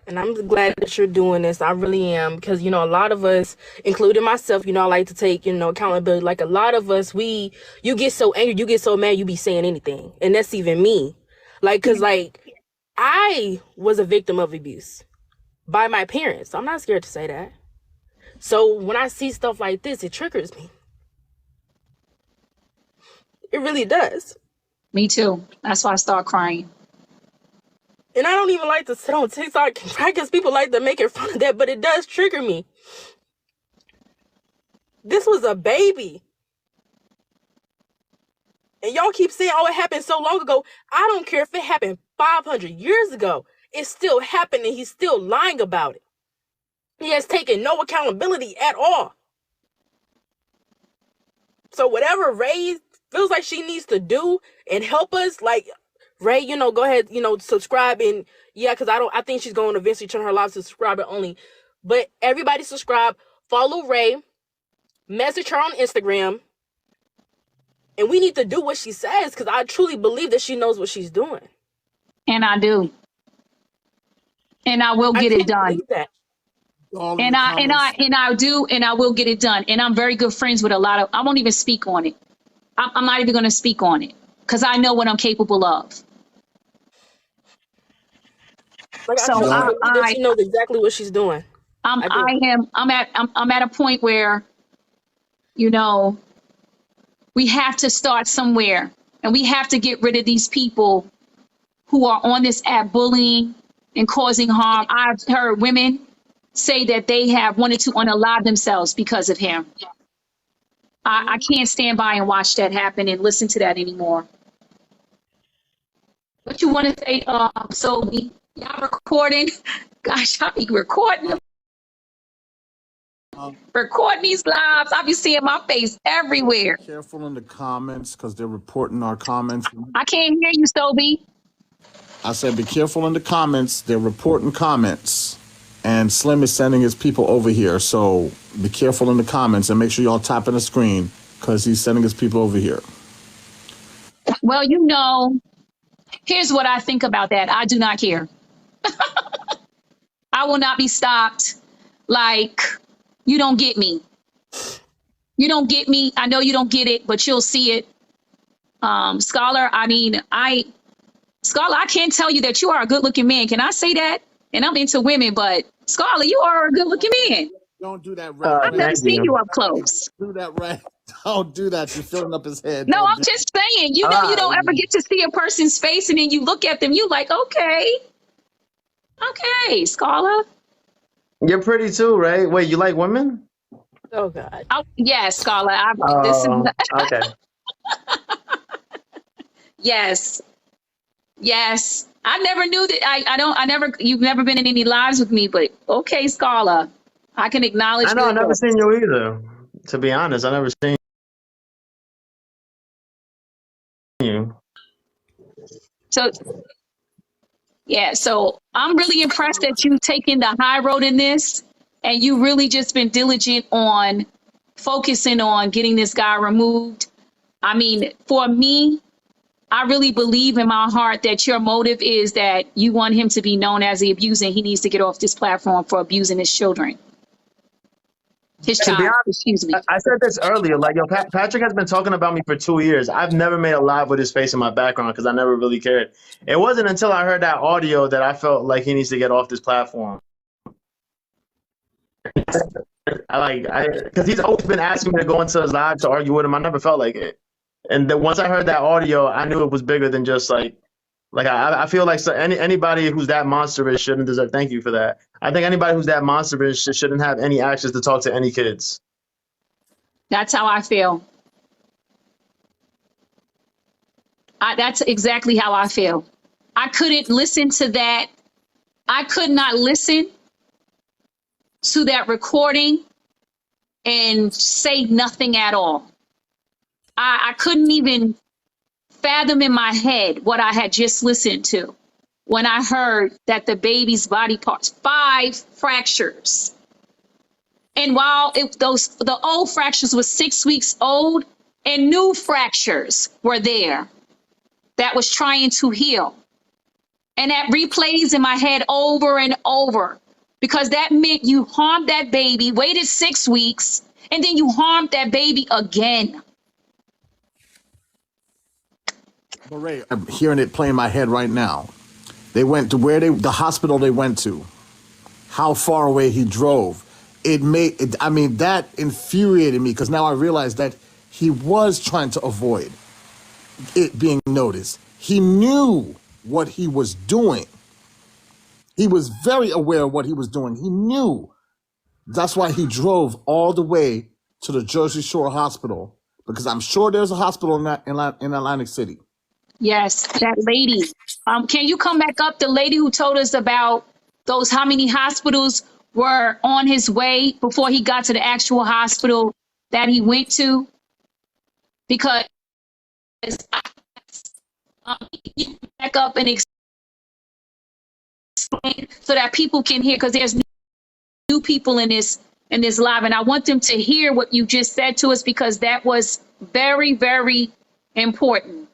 And I'm glad that you're doing this. I really am. Because, you know, a lot of us, including myself, you know, I like to take, you know, accountability. Like a lot of us, you get so angry, you get so mad, you be saying anything. And that's even me. Like, because, like, I was a victim of abuse by my parents. I'm not scared to say that. So when I see stuff like this, it triggers me. It really does. Me too. That's why I start crying. And I don't even like to sit on TikTok and cry because people like to make it fun of that, but it does trigger me. This was a baby. And y'all keep saying, oh, it happened so long ago. I don't care if it happened 500 years ago. It's still happened and he's still lying about it. He has taken no accountability at all. So whatever Ray feels like she needs to do and help us, like, Ray, you know, go ahead, you know, subscribe. And yeah, because I think she's going to eventually turn her live to subscriber only. But everybody subscribe, follow Ray, message her on Instagram. And we need to do what she says because I truly believe that she knows what she's doing. And I do. And I will get it done. And I do, and I will get it done. And I'm very good friends with a lot of, I won't even speak on it. I'm not even going to speak on it because I know what I'm capable of. Like, so I believe that she knows exactly what she's doing. I'm at a point where, you know, we have to start somewhere and we have to get rid of these people who are on this app bullying and causing harm. I've heard women say that they have wanted to unalive themselves because of him. I can't stand by and watch that happen and listen to that anymore. What you want to say, Sophie? Y'all recording? Gosh, I be recording these lives. I be seeing my face everywhere. Careful in the comments because they're reporting our comments. I can't hear you, Sophie. I said, be careful in the comments. They're reporting comments. And Slim is sending his people over here. So be careful in the comments and make sure y'all tapping the screen because he's sending his people over here. Well, here's what I think about that. I do not care. I will not be stopped. Like, you don't get me. You don't get me. I know you don't get it, but you'll see it. Scholar, Scholar, I can't tell you that you are a good looking man. Can I say that? And I'm into women, but Scholar, you are a good looking man. Don't do that, Red. I've never seen you up close. Don't do that, Red. Don't do that. You're filling up his head. No, I'm just saying, you don't ever get to see a person's face and then you look at them, you like, okay, Scholar. You're pretty too, right? Wait, you like women? Oh God. Oh, yeah, Scholar. Okay. Yes. I never knew that. You've never been in any lives with me, but okay, Scholar. I can acknowledge. I know, I've never seen you either. To be honest, I never seen you. So I'm really impressed that you've taken the high road in this and you really just been diligent on focusing on getting this guy removed. I mean, for me, I really believe in my heart that your motive is that you want him to be known as the abuser and he needs to get off this platform for abusing his children. His child, excuse me. I said this earlier, like, yo, Patrick has been talking about me for 2 years. I've never made a live with his face in my background because I never really cared. It wasn't until I heard that audio that I felt like he needs to get off this platform. Because he's always been asking me to go into his live to argue with him. I never felt like it. And then once I heard that audio, I knew it was bigger than just like I feel like anybody who's that monstrous shouldn't deserve. Thank you for that. I think anybody who's that monstrous shouldn't have any access to talk to any kids. That's how I feel. That's exactly how I feel. I couldn't listen to that. I could not listen to that recording and say nothing at all. I couldn't even fathom in my head what I had just listened to when I heard that the baby's body parts, 5 fractures. And while the old fractures were 6 weeks old and new fractures were there that was trying to heal. And that replays in my head over and over because that meant you harmed that baby, waited 6 weeks, and then you harmed that baby again. Ray, I'm hearing it play in my head right now. They went to the hospital they went to, how far away he drove. That infuriated me because now I realize that he was trying to avoid it being noticed. He knew what he was doing. He was very aware of what he was doing. He knew. That's why he drove all the way to the Jersey Shore Hospital because I'm sure there's a hospital in Atlantic City. Yes, that lady. Can you come back up? The lady who told us about how many hospitals were on his way before he got to the actual hospital that he went to? Because you back up and explain so that people can hear, because there's new people in this live, and I want them to hear what you just said to us because that was very, very important.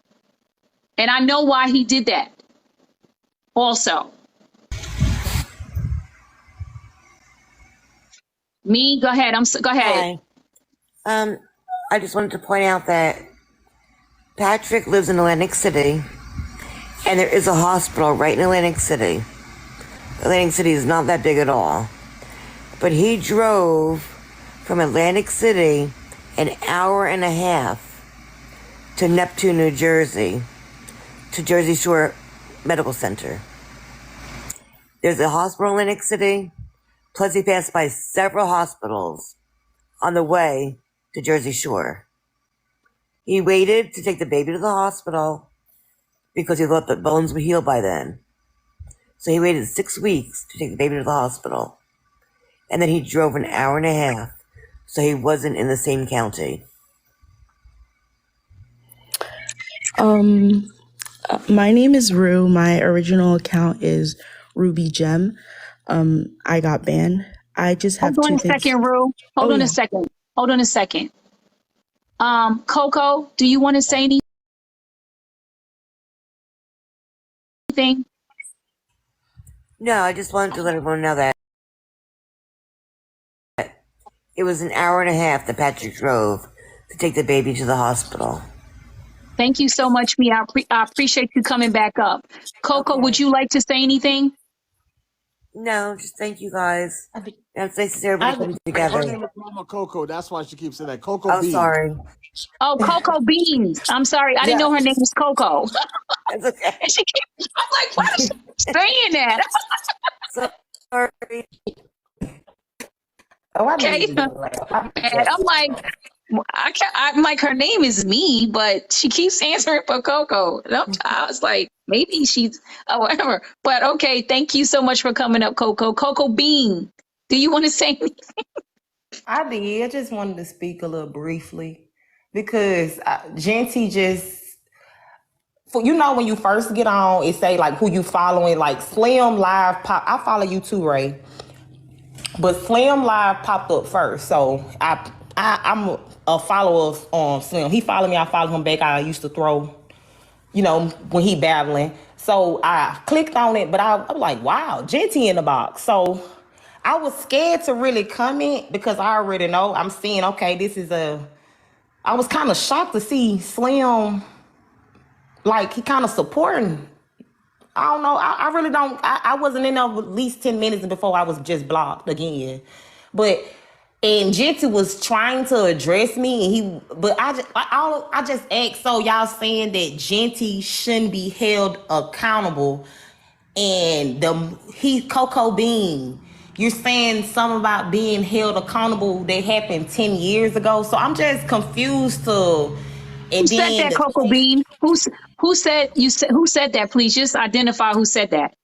And I know why he did that also. Go ahead. Go ahead. Hi. I just wanted to point out that Patrick lives in Atlantic City, and there is a hospital right in Atlantic City. Atlantic City is not that big at all. But he drove from Atlantic City an hour and a half to Neptune, New Jersey, to Jersey Shore Medical Center. There's a hospital in Lenox City, plus he passed by several hospitals on the way to Jersey Shore. He waited to take the baby to the hospital because he thought the bones would heal by then. So he waited 6 weeks to take the baby to the hospital. And then he drove an hour and a half, so he wasn't in the same county. My name is Rue. My original account is Ruby Gem. I got banned. I just have Hold on two a things. second, Rue. Oh, Hold on a yeah. second. Hold on a second. Coco, do you want to say anything? No, I just wanted to let everyone know that it was an hour and a half that Patrick drove to take the baby to the hospital. Thank you so much, Mia. I appreciate you coming back up. Coco, Okay. would you like to say anything? No, just thank you guys. And it's nice to see everybody coming Her together. name is Mama Coco. That's why she keeps saying that. Coco Oh, Bean. sorry. Oh, Coco Beans. I'm sorry. I didn't Yeah, know her name was Coco. it's okay. And I'm like, why is she saying that? Sorry. Oh, I Okay. need to laugh. And I'm like, I'm like, her name is me, but she keeps answering for Coco. And I was like, maybe she's whatever. But okay, thank you so much for coming up, Coco. Coco Bean, do you want to say anything? I did. I just wanted to speak a little briefly because Jeanty just, you know, when you first get on, it say like who you following, like Slim Live pop. I follow you too, Ray, but Slim Live popped up first, so I'm a follower on Slim. He followed me. I followed him back. I used to throw, you know, when he battling. So I clicked on it, but I was like, wow, Jeanty in the box. So I was scared to really comment because I already know I'm seeing, okay, I was kind of shocked to see Slim, like he kind of supporting. I don't know. I really don't. I wasn't in there at least 10 minutes before I was just blocked again. And Jeanty was trying to address me, and I just asked, so y'all saying that Jeanty shouldn't be held accountable, and Coco Bean, you're saying something about being held accountable that happened 10 years ago. So I'm just confused Who said that, Coco Bean? Who said who said that? Please just identify who said that.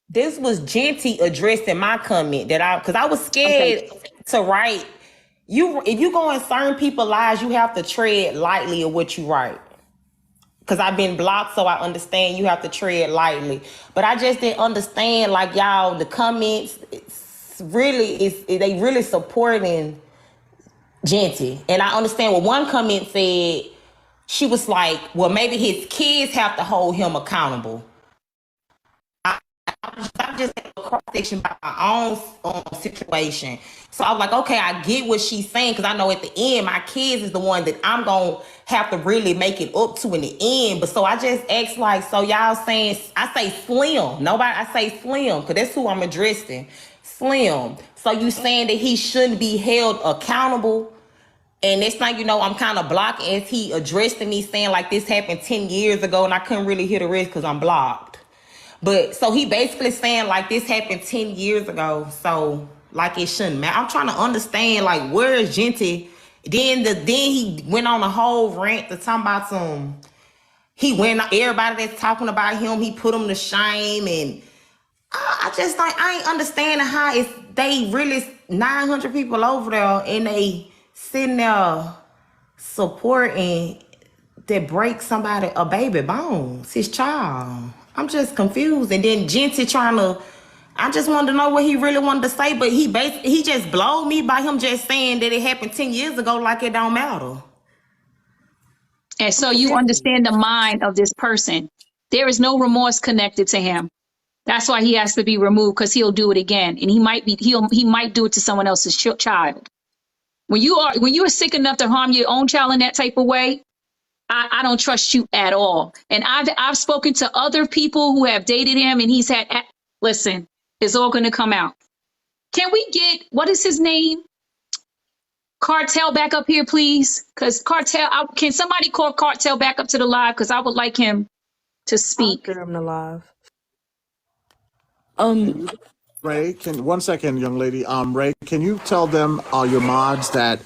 This was Jeanty addressing my comment because I was Okay. scared to write. If you go in certain people's lives, you have to tread lightly of what you write. Because I've been blocked, so I understand you have to tread lightly. But I just didn't understand, like, y'all, the comments, they really supporting Jeanty. And I understand what one comment said. She was like, well, maybe his kids have to hold him accountable. I'm just a cross section by my own situation. So I was like, okay, I get what she's saying, because I know at the end, my kids is the one that I'm going to have to really make it up to in the end. But so I just asked, like, so y'all saying, I say Slim. I say Slim, because that's who I'm addressing. Slim. So you saying that he shouldn't be held accountable? And next thing you know, I'm kind of blocked as he addressed me, saying like this happened 10 years ago, and I couldn't really hear the rest because I'm blocked. But so he basically saying like this happened 10 years ago, so like it shouldn't matter. I'm trying to understand, like, where is Jeanty? Then he went on a whole rant to talk about everybody that's talking about him, he put them to shame. And I just like, I ain't understanding how they really 900 people over there and they sitting there supporting that break a baby bones, his child. I'm just confused. And then Jeanty I just wanted to know what he really wanted to say, but he just blowed me by him just saying that it happened 10 years ago, like it don't matter. And so you understand the mind of this person. There is no remorse connected to him. That's why he has to be removed, because he'll do it again, and he might do it to someone else's child. When you are sick enough to harm your own child in that type of way, I don't trust you at all. And I've spoken to other people who have dated him, and he's had. Listen, it's all going to come out. Can we get, what is his name? Cartel back up here, please. Because can somebody call Cartel back up to the live? Because I would like him to speak. I'll get him to live. Ray, can 1 second, young lady. Ray, can you tell them, your mods, that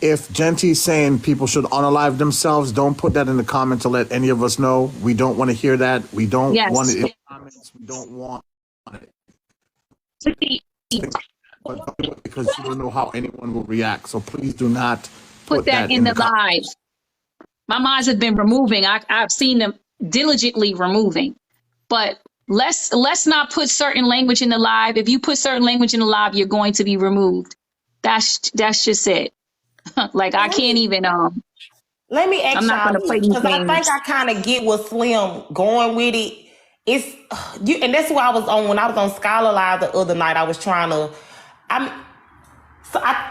if Jeanty's saying people should unalive themselves, don't put that in the comment to let any of us know. We don't want to hear that. We don't want Yes. it in the comments. We don't want it. Because you don't know how anyone will react. So please do not Put put that that in in the the comments. live. My mods have been removing. I've seen them diligently removing. But let's not put certain language in the live. If you put certain language in the live, you're going to be removed. That's just it. Like I can't even Let me ask I'm not y'all gonna this, play these because I think games. I kind of get what Slim going with it. It's you, and that's why I was on when I was on Scholar Live the other night. I was trying to, I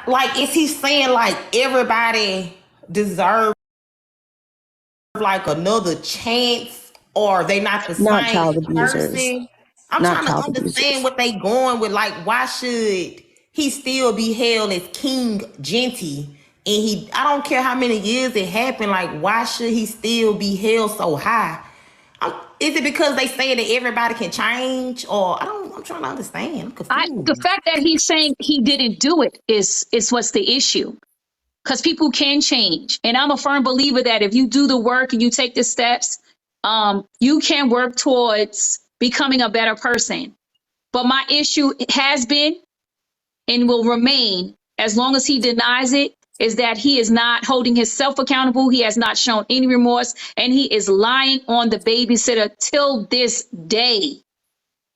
like, is he saying like everybody deserves like another chance, or they not the Not same child abusers. person? I'm Not trying to child understand abusers. what they going with. Like, why should he still be held as King Jeanty? And I don't care how many years it happened. Like, why should he still be held so high? Is it because they say that everybody can change, or I'm trying to understand. I'm The confused. fact that he's saying he didn't do it is what's the issue. Because people can change. And I'm a firm believer that if you do the work and you take the steps, you can work towards becoming a better person. But my issue has been and will remain, as long as he denies it, is that he is not holding himself accountable. He has not shown any remorse, and he is lying on the babysitter till this day.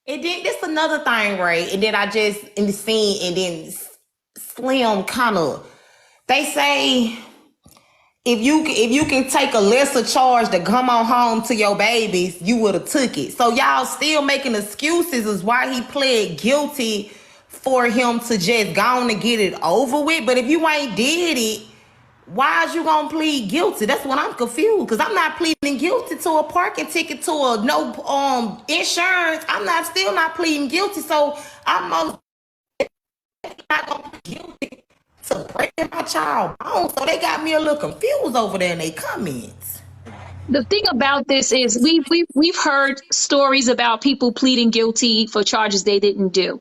And then this another thing, right? And then I just in the scene, and then Slim kind of, they say if you can take a lesser charge to come on home to your babies, you would have took it. So y'all still making excuses is why he pled guilty, for him to just go on and get it over with. But if you ain't did it, why is you gonna plead guilty? That's what I'm confused, because I'm not pleading guilty to a parking ticket, to a no insurance. I'm not still not pleading guilty. So I'm most not gonna plead guilty to breaking my child bone. So they got me a little confused over there in their comments. The thing about this is we've heard stories about people pleading guilty for charges they didn't do.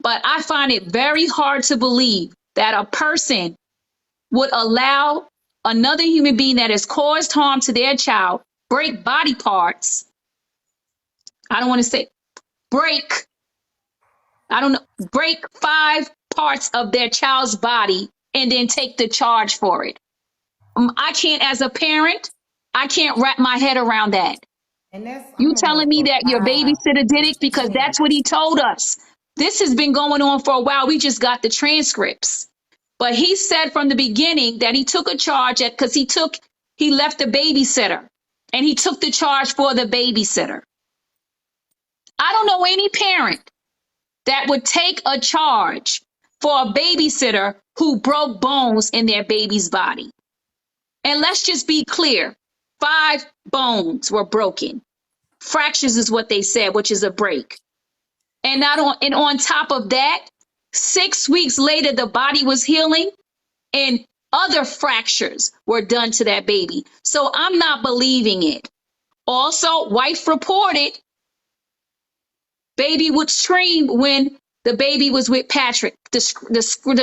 But I find it very hard to believe that a person would allow another human being that has caused harm to their child break body parts. I don't want to say break, I don't know, break 5 parts of their child's body and then take the charge for it. I can't, as a parent, I can't wrap my head around that. And that's You telling me that your babysitter did it? Because that's what he told us. This has been going on for a while. We just got the transcripts. But he said from the beginning that he took a charge because he left the babysitter and he took the charge for the babysitter. I don't know any parent that would take a charge for a babysitter who broke bones in their baby's body. And let's just be clear, 5 bones were broken. Fractures is what they said, which is a break. And on top of that, 6 weeks later, the body was healing and other fractures were done to that baby. So I'm not believing it. Also, wife reported baby would scream when the baby was with Patrick. The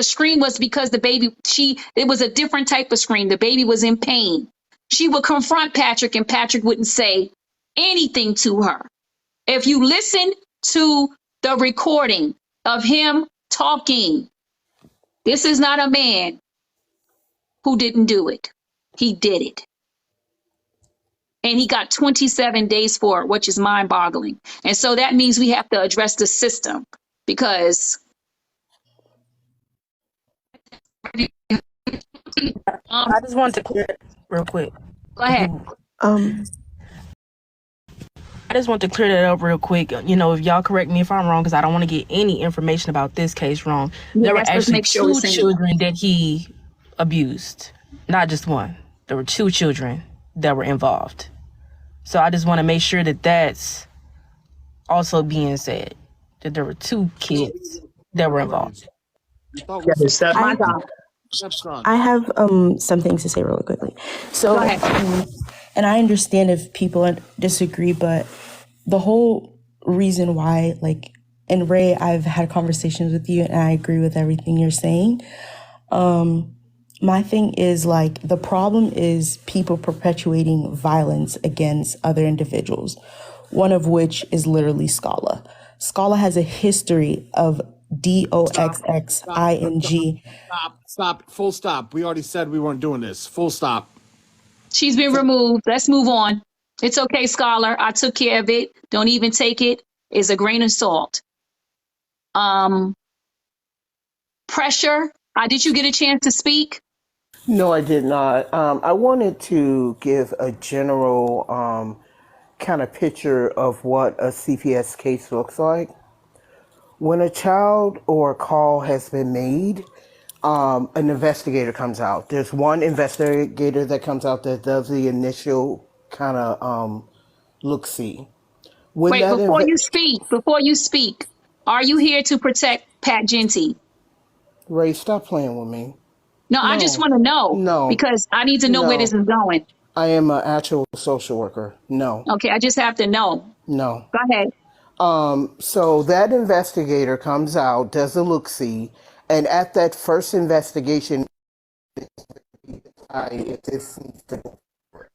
scream was because it was a different type of scream. The baby was in pain. She would confront Patrick and Patrick wouldn't say anything to her. If you listen to the recording of him talking, this is not a man who didn't do it. He did it. And he got 27 days for it, which is mind boggling. And so that means we have to address the system because I just wanted to clear it real quick. Go ahead. I just want to clear that up real quick. You know, if y'all correct me if I'm wrong, because I don't want to get any information about this case wrong. There were actually 2 children that he abused, not just one. There were 2 children that were involved. So I just want to make sure that that's also being said, that there were 2 kids that were involved. I have some things to say really quickly. So, and I understand if people disagree, but the whole reason why, like, And Ray, I've had conversations with you and I agree with everything you're saying. My thing is like the problem is people perpetuating violence against other individuals, one of which is literally Scala. Scala has a history of Stop. DOXXING. Stop. Full stop. We already said we weren't doing this. Full stop. She's been removed. Let's move on. It's okay, Scholar. I took care of it. Don't even take it. It's a grain of salt. Um, Pressure. Did you get a chance to speak? No, I did not. I wanted to give a general kind of picture of what a CPS case looks like. When a child or a call has been made, an investigator comes out. There's one investigator that comes out that does the initial kind of look-see. When Wait, that before you speak, are you here to protect Pat Jeanty? Ray, stop playing with me. No, I just want to know No, because I need to know where no. this is going. I am an actual social worker. No, Okay, I just have to know. no. Go ahead. So that investigator comes out, does a look-see, and at that first investigation, if this needs to go forward,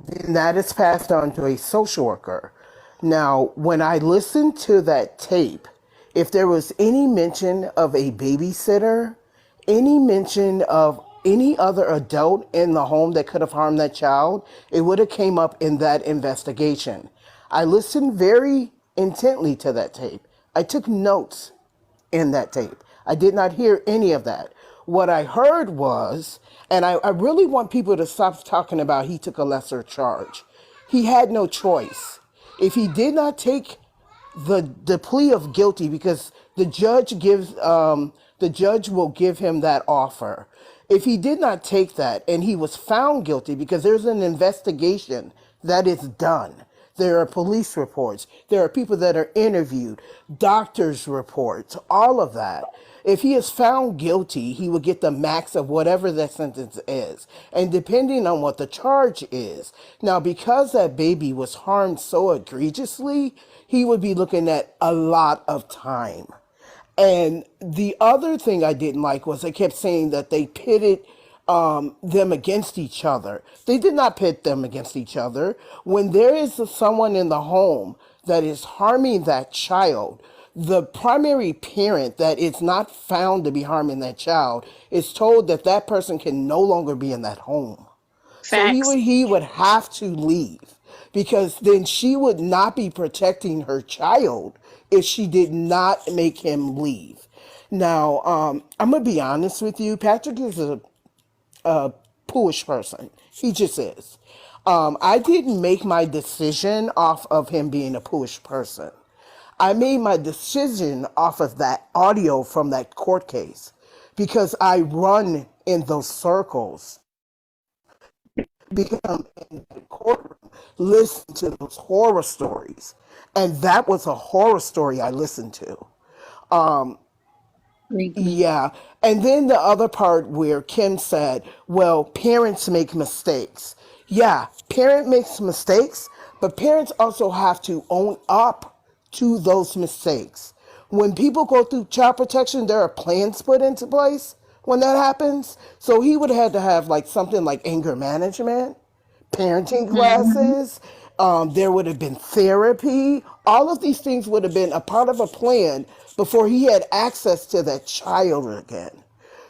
then that is passed on to a social worker. Now, when I listened to that tape, if there was any mention of a babysitter, any mention of any other adult in the home that could have harmed that child, it would have came up in that investigation. I listened very intently to that tape. I took notes in that tape. I did not hear any of that. What I heard was, and I really want people to stop talking about he took a lesser charge. He had no choice. If he did not take the plea of guilty, because the judge will give him that offer. If he did not take that and he was found guilty, because there's an investigation that is done. There are police reports. There are people that are interviewed, doctors' reports, all of that. If he is found guilty, he will get the max of whatever that sentence is. And depending on what the charge is. Now, because that baby was harmed so egregiously, he would be looking at a lot of time. And the other thing I didn't like was they kept saying that they pitted them against each other. They did not pit them against each other. When there is someone in the home that is harming that child, the primary parent that is not found to be harming that child is told that that person can no longer be in that home. So he would have to leave, because then she would not be protecting her child if she did not make him leave. Now, I'm gonna be honest with you. Patrick is a foolish person. He just is. I didn't make my decision off of him being a foolish person. I made my decision off of that audio from that court case, because I run in those circles, become in the courtroom, listen to those horror stories. And that was a horror story I listened to. Yeah. And then the other part where Kim said, well, parents make mistakes. Yeah, parent makes mistakes, but parents also have to own up to those mistakes. When people go through child protection, there are plans put into place when that happens. So he would have had to have like something like anger management, parenting classes. There would have been therapy. All of these things would have been a part of a plan before he had access to that child again.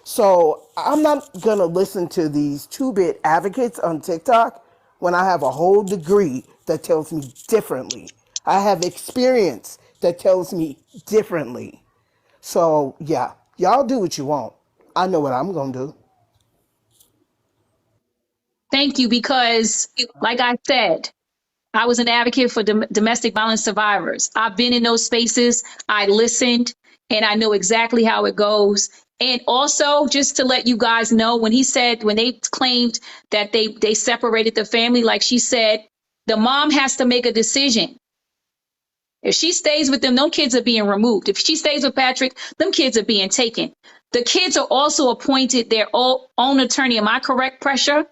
So I'm not going to listen to these two-bit advocates on TikTok when I have a whole degree that tells me differently. I have experience that tells me differently. So yeah, y'all do what you want. I know what I'm going to do. Thank you, because like I said, I was an advocate for domestic violence survivors. I've been in those spaces. I listened, and I know exactly how it goes. And also, just to let you guys know, when they claimed that they separated the family, like she said, the mom has to make a decision. If she stays with them, no kids are being removed. If she stays with Patrick, them kids are being taken. The kids are also appointed their own attorney. Am I correct, Pressure?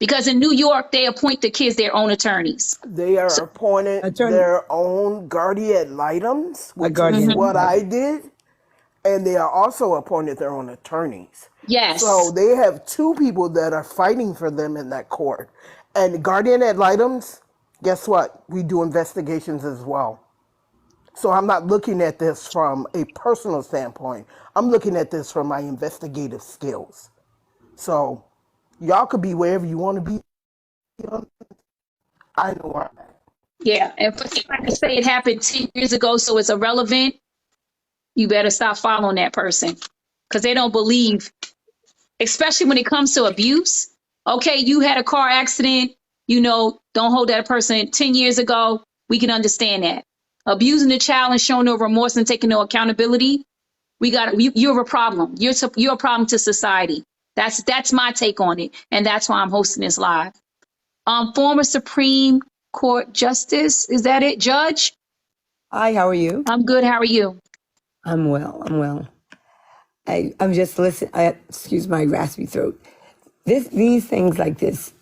Because in New York, they appoint the kids their own attorneys. They are So, appointed their own guardian ad litems, which is what I did, and they are also appointed their own attorneys. yes. So they have two people that are fighting for them in that court. And guardian ad litems, guess what? We do investigations as well. So I'm not looking at this from a personal standpoint. I'm looking at this from my investigative skills. So y'all could be wherever you want to be. I know where I'm at. Yeah. And for somebody to say it happened 10 years ago, so it's irrelevant, you better stop following that person. Because they don't believe, especially when it comes to abuse. Okay, you had a car accident, don't hold that person 10 years ago. We can understand that. Abusing the child and showing no remorse and taking no accountability, you're a problem. You're a problem to society. That's my take on it. And that's why I'm hosting this live. Former Supreme Court Justice, is that it? Judge? Hi, how are you? I'm good. How are you? I'm well. I'm just listening. Excuse my raspy throat. These things like this,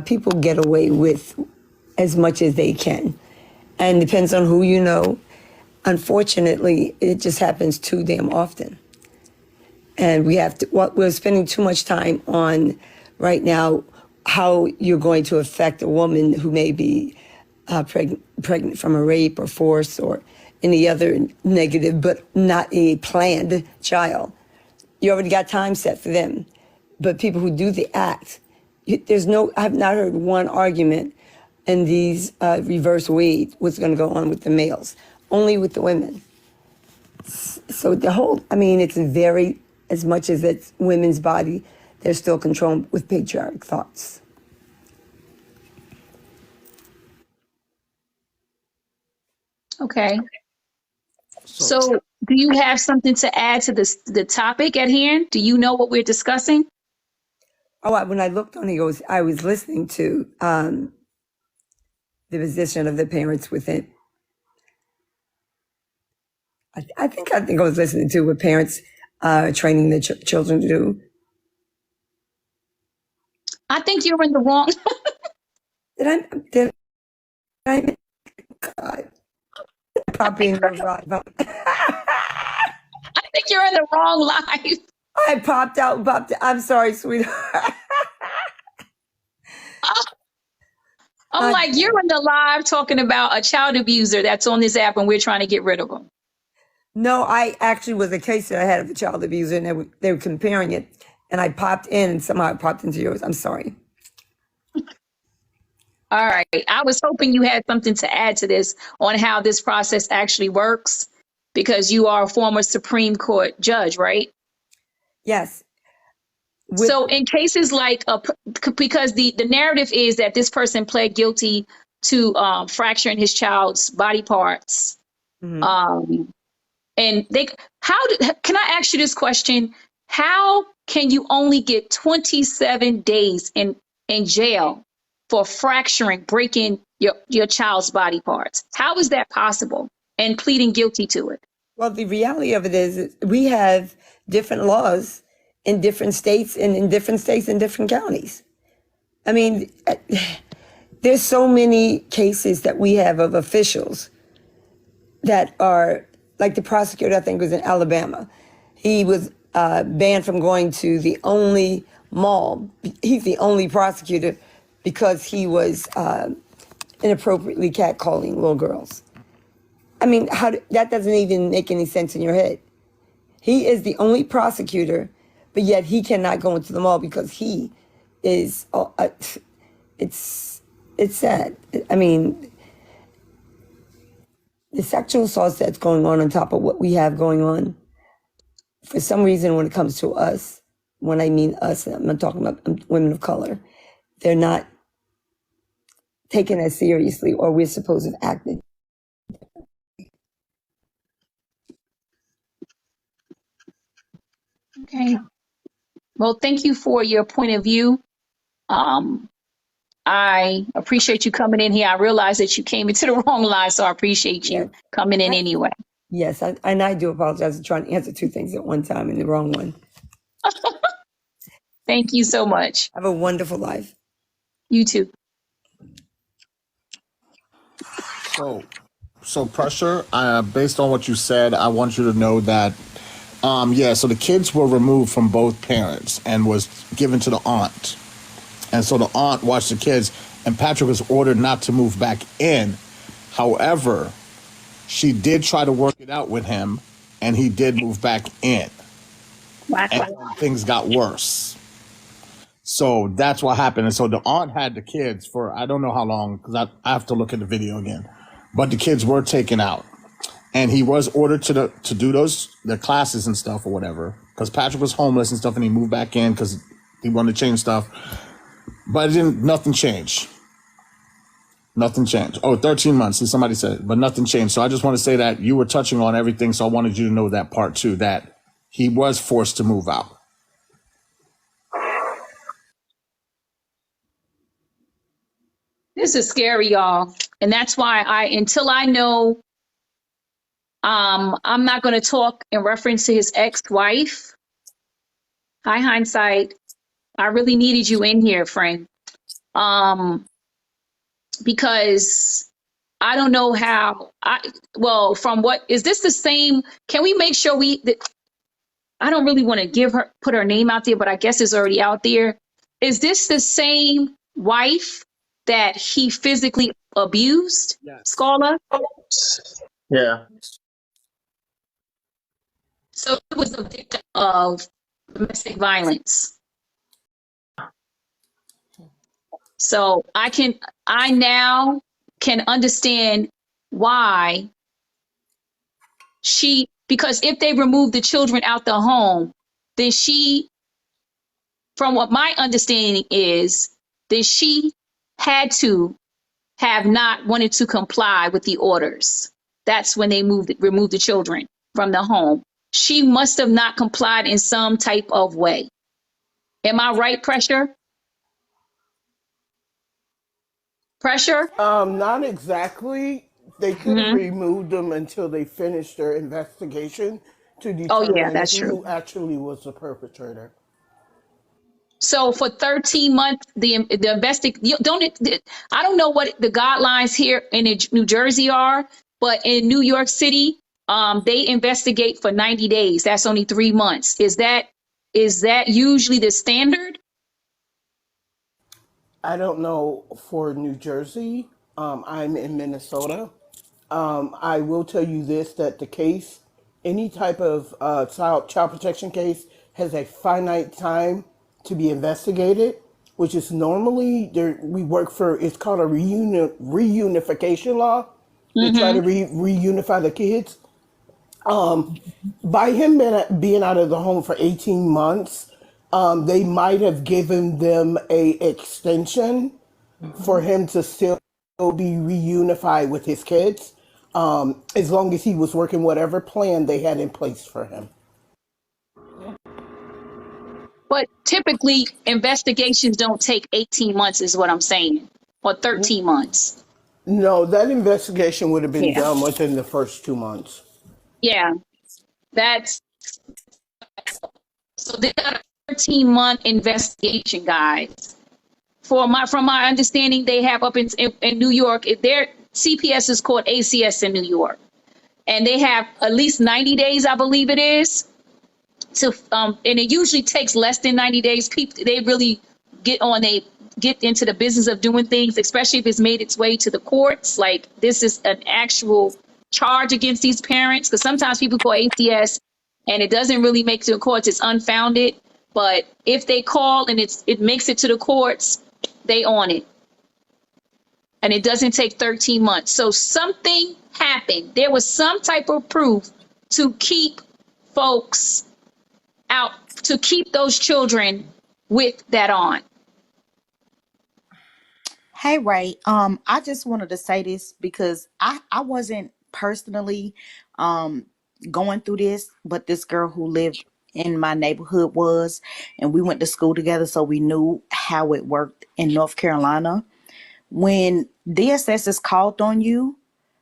people get away with as much as they can. And depends on who you know. Unfortunately, it just happens too damn often. And we're spending too much time on right now how you're going to affect a woman who may be pregnant from a rape or force or any other negative, but not a planned child. You already got time set for them. But people who do the act, I've not heard one argument in these reverse Wade what's going to go on with the males, only with the women. So it's very, as much as it's women's body, they're still controlled with patriarchal thoughts. Okay. So do you have something to add to the topic at hand? Do you know what we're discussing? When I looked on it, I was listening to the position of the parents within. I think I was listening to what parents training their children to do. I think you're in the wrong. Did I? God. Popping in the I think you're in the wrong life. I popped out. I'm sorry, sweetheart. I'm like, you're in the live talking about a child abuser that's on this app and we're trying to get rid of him. No, I actually was a case that I had of a child abuser and they were comparing it. And I popped in and somehow I popped into yours. I'm sorry. All right. I was hoping you had something to add to this on how this process actually works, because you are a former Supreme Court judge, right? Yes. So in cases like, because the narrative is that this person pled guilty to fracturing his child's body parts. Mm-hmm. And can I ask you this question? How can you only get 27 days in jail for fracturing, breaking your child's body parts? How is that possible? And pleading guilty to it? Well, the reality of it is we have different laws in different states and in different counties. I mean, there's so many cases that we have of officials that are, like the prosecutor, I think was in Alabama. He was banned from going to the only mall. He's the only prosecutor because he was inappropriately catcalling little girls. I mean, that doesn't even make any sense in your head. He is the only prosecutor, but yet he cannot go into the mall because he is, it's sad. I mean, the sexual assault that's going on top of what we have going on, for some reason when it comes to us, when I mean us, I'm not talking about women of color, they're not taken as seriously, or we're supposed to have acted. Okay. Well, thank you for your point of view. I appreciate you coming in here. I realize that you came into the wrong line, so I appreciate you coming in anyway. Yes, and I do apologize for trying to answer two things at one time in the wrong one. Thank you so much. Have a wonderful life. You too. So, so pressure. Based on what you said, I want you to know that, yeah. So the kids were removed from both parents and was given to the aunt, and so the aunt watched the kids. And Patrick was ordered not to move back in. However, she did try to work it out with him, and he did move back in, Wow. and things got worse. So that's what happened. And so the aunt had the kids for I don't know how long because I have to look at the video again. But the kids were taken out, and he was ordered to do the classes and stuff or whatever because Patrick was homeless and stuff, and he moved back in because he wanted to change stuff. But it didn't. Nothing changed. Nothing changed. Oh, 13 months. Somebody said, but nothing changed. So I just want to say that you were touching on everything. So I wanted you to know that part too, that he was forced to move out. This is scary, y'all. And that's why until I know, I'm not going to talk in reference to his ex-wife. Hi, hindsight. I really needed you in here, friend. Because I don't know how from what, is this the same? Can we make sure I don't really want to put her name out there, but I guess it's already out there. Is this the same wife that he physically abused, Scarla? Yeah. So it was a victim of domestic violence. So I now can understand why because if they removed the children out the home, then from what my understanding is, then she had to have not wanted to comply with the orders. That's when they removed the children from the home. She must have not complied in some type of way. Am I right, Pressure? Pressure? Not exactly. They could have Mm-hmm. removed them until they finished their investigation to Oh, yeah, determine that's true. who actually was the perpetrator. So for 13 months, I don't know what the guidelines here in New Jersey are, but in New York City, they investigate for 90 days. That's only 3 months. Is that usually the standard? I don't know for New Jersey. I'm in Minnesota. I will tell you this, that the case, any type of child protection case has a finite time to be investigated, which is normally we work for, it's called a reunification law. They try to Mm-hmm. reunify the kids. By him being out of the home for 18 months, they might have given them a extension for him to still be reunified with his kids, as long as he was working whatever plan they had in place for him. But typically, investigations don't take 18 months, is what I'm saying, or 13 months. No, that investigation would have been Yeah. done within the first 2 months. Yeah. That's so they got a 13-month investigation, guys. From my understanding, they have up in New York, their CPS is called ACS in New York, and they have at least 90 days, I believe it is, to and it usually takes less than 90 days. People, they really they get into the business of doing things, especially if it's made its way to the courts. Like this is an actual charge against these parents, because sometimes people call ACS and it doesn't really make it to the courts. It's unfounded. But if they call and it makes it to the courts, they on it. And it doesn't take 13 months. So something happened. There was some type of proof to keep folks out, to keep those children with that aunt. Hey Ray, I just wanted to say this because I wasn't personally going through this, but this girl who lived in my neighborhood was, and we went to school together, so we knew how it worked in North Carolina. When DSS is called on you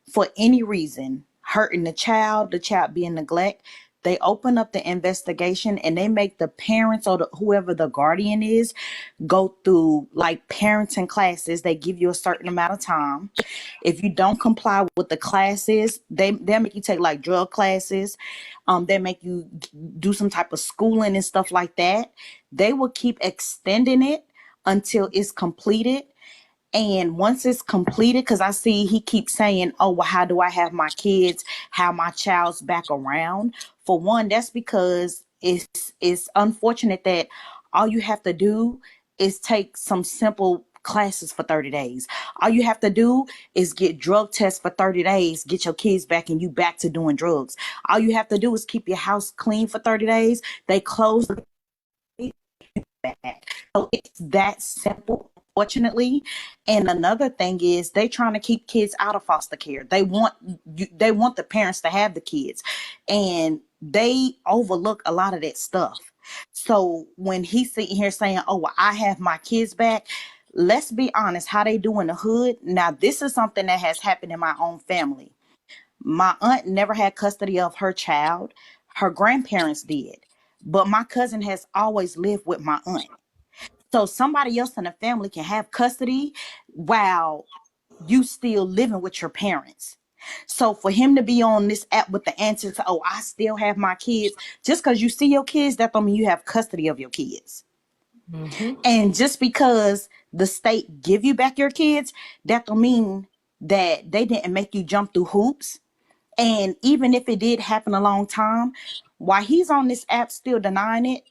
for any reason, hurting the child being neglect, They open up the investigation and they make the parents or whoever the guardian is go through like parenting classes. They give you a certain amount of time. If you don't comply with the classes, they'll make you take like drug classes. They make you do some type of schooling and stuff like that. They will keep extending it until it's completed. And once it's completed, because I see he keeps saying, oh, well, how do I have my kids, how my child's back around? For one, that's because it's unfortunate that all you have to do is take some simple classes for 30 days. All you have to do is get drug tests for 30 days, get your kids back and you back to doing drugs. All you have to do is keep your house clean for 30 days. They close back. So it's that simple, unfortunately. And another thing is they trying to keep kids out of foster care. They want the parents to have the kids, and they overlook a lot of that stuff. So when he's sitting here saying, "Oh, well, I have my kids back," let's be honest, how they do in the hood. Now, this is something that has happened in my own family. My aunt never had custody of her child. Her grandparents did. But my cousin has always lived with my aunt. So somebody else in the family can have custody while you still living with your parents. So for him to be on this app with the answer to, oh, I still have my kids, just because you see your kids, that don't mean you have custody of your kids. And just because the state give you back your kids, that don't mean that they didn't make you jump through hoops. And even if it did happen a long time, while he's on this app still denying it,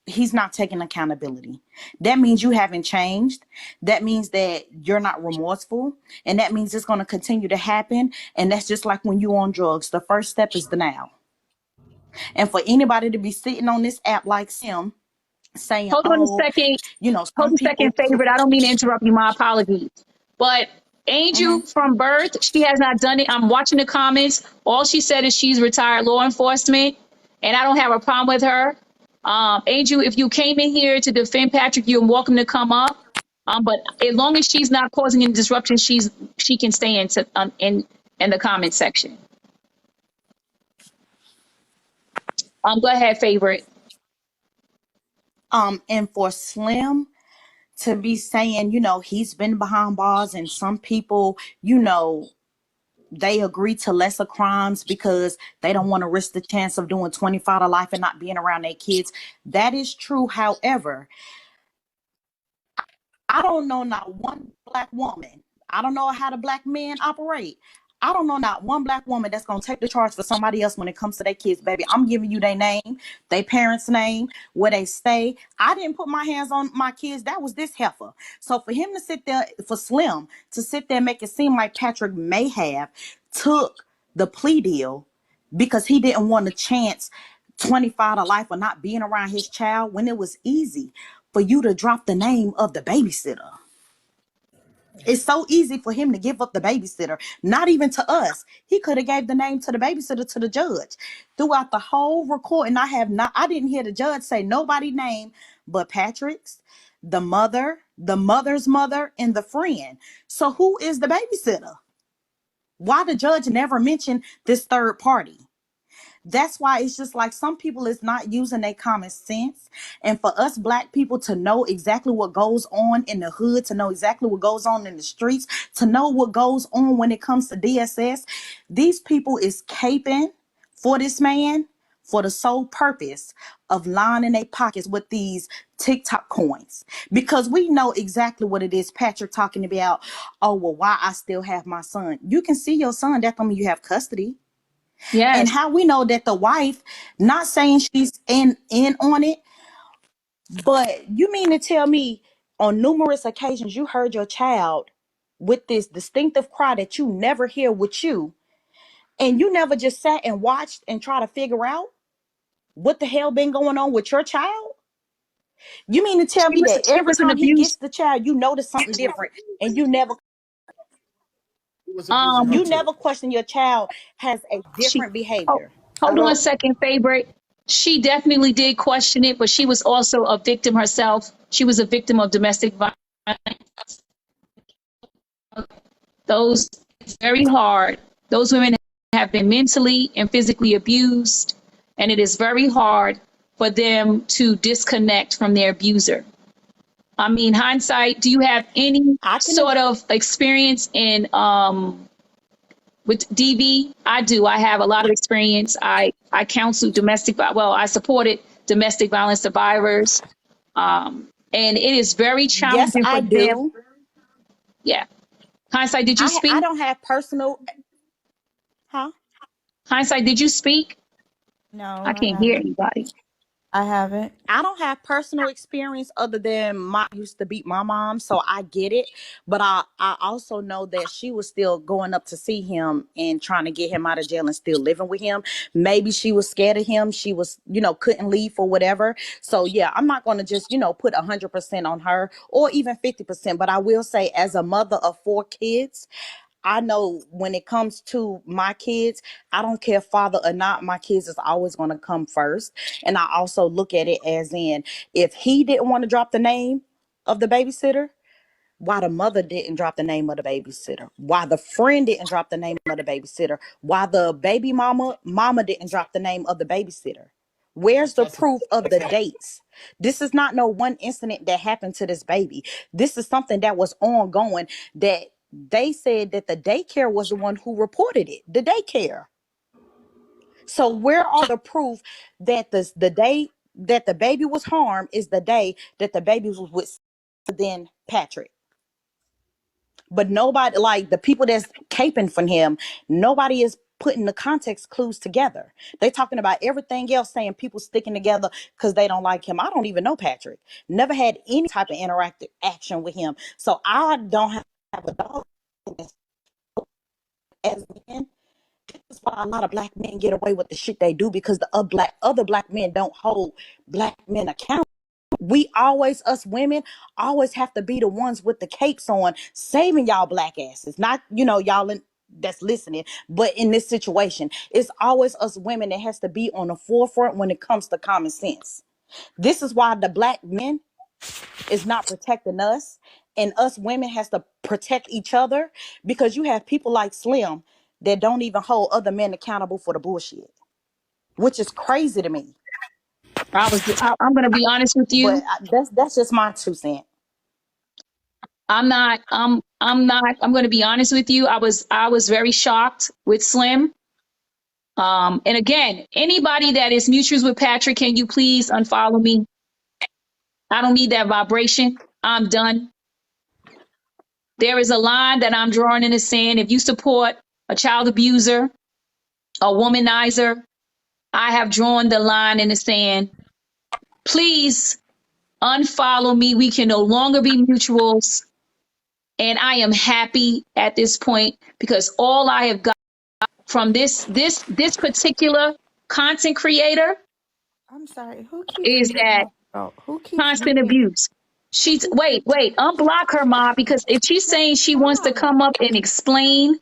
he's not taking accountability. That means you haven't changed. That means that you're not remorseful. And that means it's going to continue to happen. And that's just like when you're on drugs. The first step is denial. And for anybody to be sitting on this app like Sim saying, Hold on a oh, second. Hold some a second, people. favorite. I don't mean to interrupt you. My apologies. But Angel from birth, she has not done it. I'm watching the comments. All she said is she's retired law enforcement, and I don't have a problem with her. Angel, if you came in here to defend Patrick, you're welcome to come up. But as long as she's not causing any disruption, she can stay in the comment section. Go ahead, favorite. And for Slim to be saying, he's been behind bars, and some people, they agree to lesser crimes because they don't want to risk the chance of doing 25 to life and not being around their kids. That is true. However, I don't know not one black woman. I don't know how the black men operate. I don't know not one black woman that's going to take the charge for somebody else when it comes to their kids, baby. I'm giving you their name, their parents' name, where they stay. I didn't put my hands on my kids. That was this heifer. So for him to sit there, for Slim to sit there and make it seem like Patrick may have took the plea deal because he didn't want to chance 25 to life or not being around his child when it was easy for you to drop the name of the babysitter. It's so easy for him to give up the babysitter, not even to us. He could have gave the name to the babysitter to the judge. Throughout the whole recording, I didn't hear the judge say nobody name but Patrick's, the mother, the mother's mother, and the friend. So who is the babysitter? Why the judge never mentioned this third party? That's why it's just like some people is not using their common sense. And for us black people to know exactly what goes on in the hood, to know exactly what goes on in the streets, to know what goes on when it comes to DSS, these people is caping for this man for the sole purpose of lining their pockets with these TikTok coins. Because we know exactly what it is Patrick talking about. Oh, well, why I still have my son. You can see your son. That don't mean you have custody. Yes. And how we know that the wife, not saying she's in on it, but you mean to tell me on numerous occasions you heard your child with this distinctive cry that you never hear with you, and you never just sat and watched and try to figure out what the hell been going on with your child? You mean to tell me that She every was an time he gets abuse. the child, you notice something different, and you never Was abusing her too. question your child has a She. different Oh, behavior? hold on a Hello? second, favorite. She definitely did question it, but she was also a victim herself. She was a victim of domestic violence. Those, it's very hard. Those women have been mentally and physically abused. and it is very hard for them to disconnect from their abuser. I mean, hindsight, do you have any I can sort of experience in with DV? I do. I have a lot of experience. I counsel I supported domestic violence survivors. And it is very yes, challenging for I them. do. Yeah. Hindsight, did you I speak? don't have personal, huh? Hindsight, did you speak? I No, I can't hear haven't. anybody. I haven't. I don't have personal experience other than my used to beat my mom, so I get it. But I also know that she was still going up to see him and trying to get him out of jail and still living with him. Maybe she was scared of him. She was, couldn't leave for whatever. So yeah, I'm not going to just, put 100% on her or even 50%. But I will say, as a mother of 4 kids, I know when it comes to my kids, I don't care father or not, my kids is always going to come first. And I also look at it as in, if he didn't want to drop the name of the babysitter, why the mother didn't drop the name of the babysitter, why the friend didn't drop the name of the babysitter, why the baby mama didn't drop the name of the babysitter. Where's the proof of the dates? This is not no one incident that happened to this baby. This is something that was ongoing, that they said that the daycare was the one who reported it, the daycare. So where are the proof that the day that the baby was harmed is the day that the baby was with then Patrick? But nobody, like the people that's caping for him, nobody is putting the context clues together. They talking about everything else, saying people sticking together because they don't like him. I don't even know Patrick. Never had any type of interactive action with him. So I don't have a dog in this. As men, this is why a lot of black men get away with the shit they do, because the other black men don't hold black men accountable. We always, us women, always have to be the ones with the capes on, saving y'all black asses. Not, y'all that's listening, but in this situation, it's always us women that has to be on the forefront when it comes to common sense. This is why the black men is not protecting us, and us women has to protect each other, because you have people like Slim that don't even hold other men accountable for the bullshit, which is crazy to me. I'm going to be honest with But you. that's just my 2 cents. I'm going to be honest with you. I was very shocked with Slim. And again, anybody that is mutuals with Patrick, can you please unfollow me? I don't need that vibration. I'm done. There is a line that I'm drawing in the sand. If you support a child abuser, a womanizer, I have drawn the line in the sand. Please unfollow me. We can no longer be mutuals. And I am happy at this point, because all I have got from this particular content creator I'm sorry. Who keeps is muting that my girl? Who keeps constant muting? abuse. She's wait, unblock her, Ma, because if she's saying she wants to Stop. come up and explain,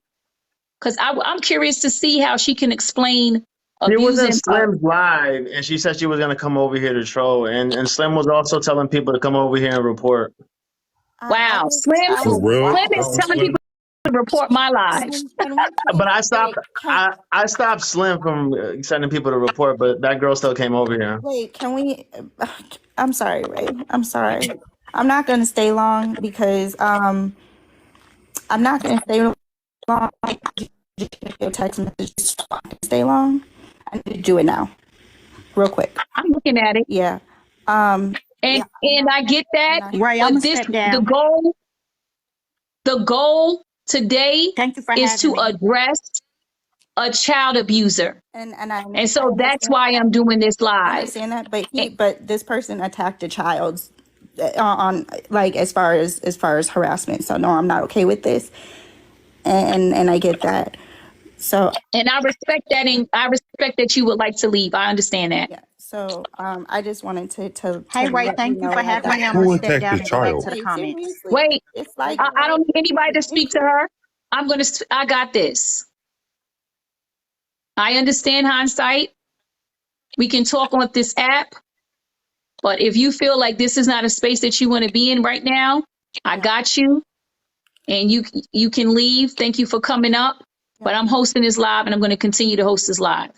because I'm curious to see how she can explain She was in abusing. Slim's live, and she said she was going to come over here to troll. And Slim was also telling people to come over here and report. Wow, I For was real? Slim That is was telling Slim. people to report my lives. can we But please I stopped. I stopped Slim from sending people to report, but that girl still came over here. wait, can we I'm sorry, Ray. I'm sorry. I'm not gonna stay long because I'm not gonna stay long. Your text message stay long. I need to do it now. Real quick. I'm looking at it. Yeah. And Yeah, I get that, Ray, I'm gonna but step the down. goal today Thank you for is having to me. address a child abuser. and And I so that's understand why that. I'm doing this I live. understand that, but this person attacked a child on like as far as harassment. So no, I'm not okay with this, and I get that. So And I respect that, and I respect that you would like to leave. I understand that. yeah, so I just wanted to Hey, Ray, let you thank you know for at having that me. I'm gonna Who point. step attacked the down and go back child? to the Like comments. seriously, Wait, it's like I don't need anybody to speak to her. I got this. I understand hindsight. We can talk on this app, but if you feel like this is not a space that you want to be in right now, I yeah, got you, and you can leave. Thank you for coming up. yeah. But I'm hosting this live, and I'm going to continue to host this live.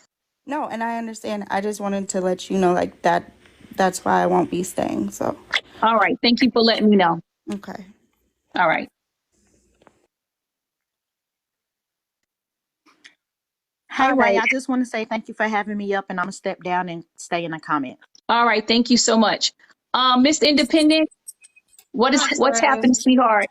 No, and I understand. I just wanted to let you know, like that. That's why I won't be staying. So, All right. Thank you for letting me know. okay. All right. Hey All Ray, right. I just want to say thank you for having me up, and I'm gonna step down and stay in the comment. All right. Thank you so much. Mr. Independent, what's Hi, happening, sweetheart?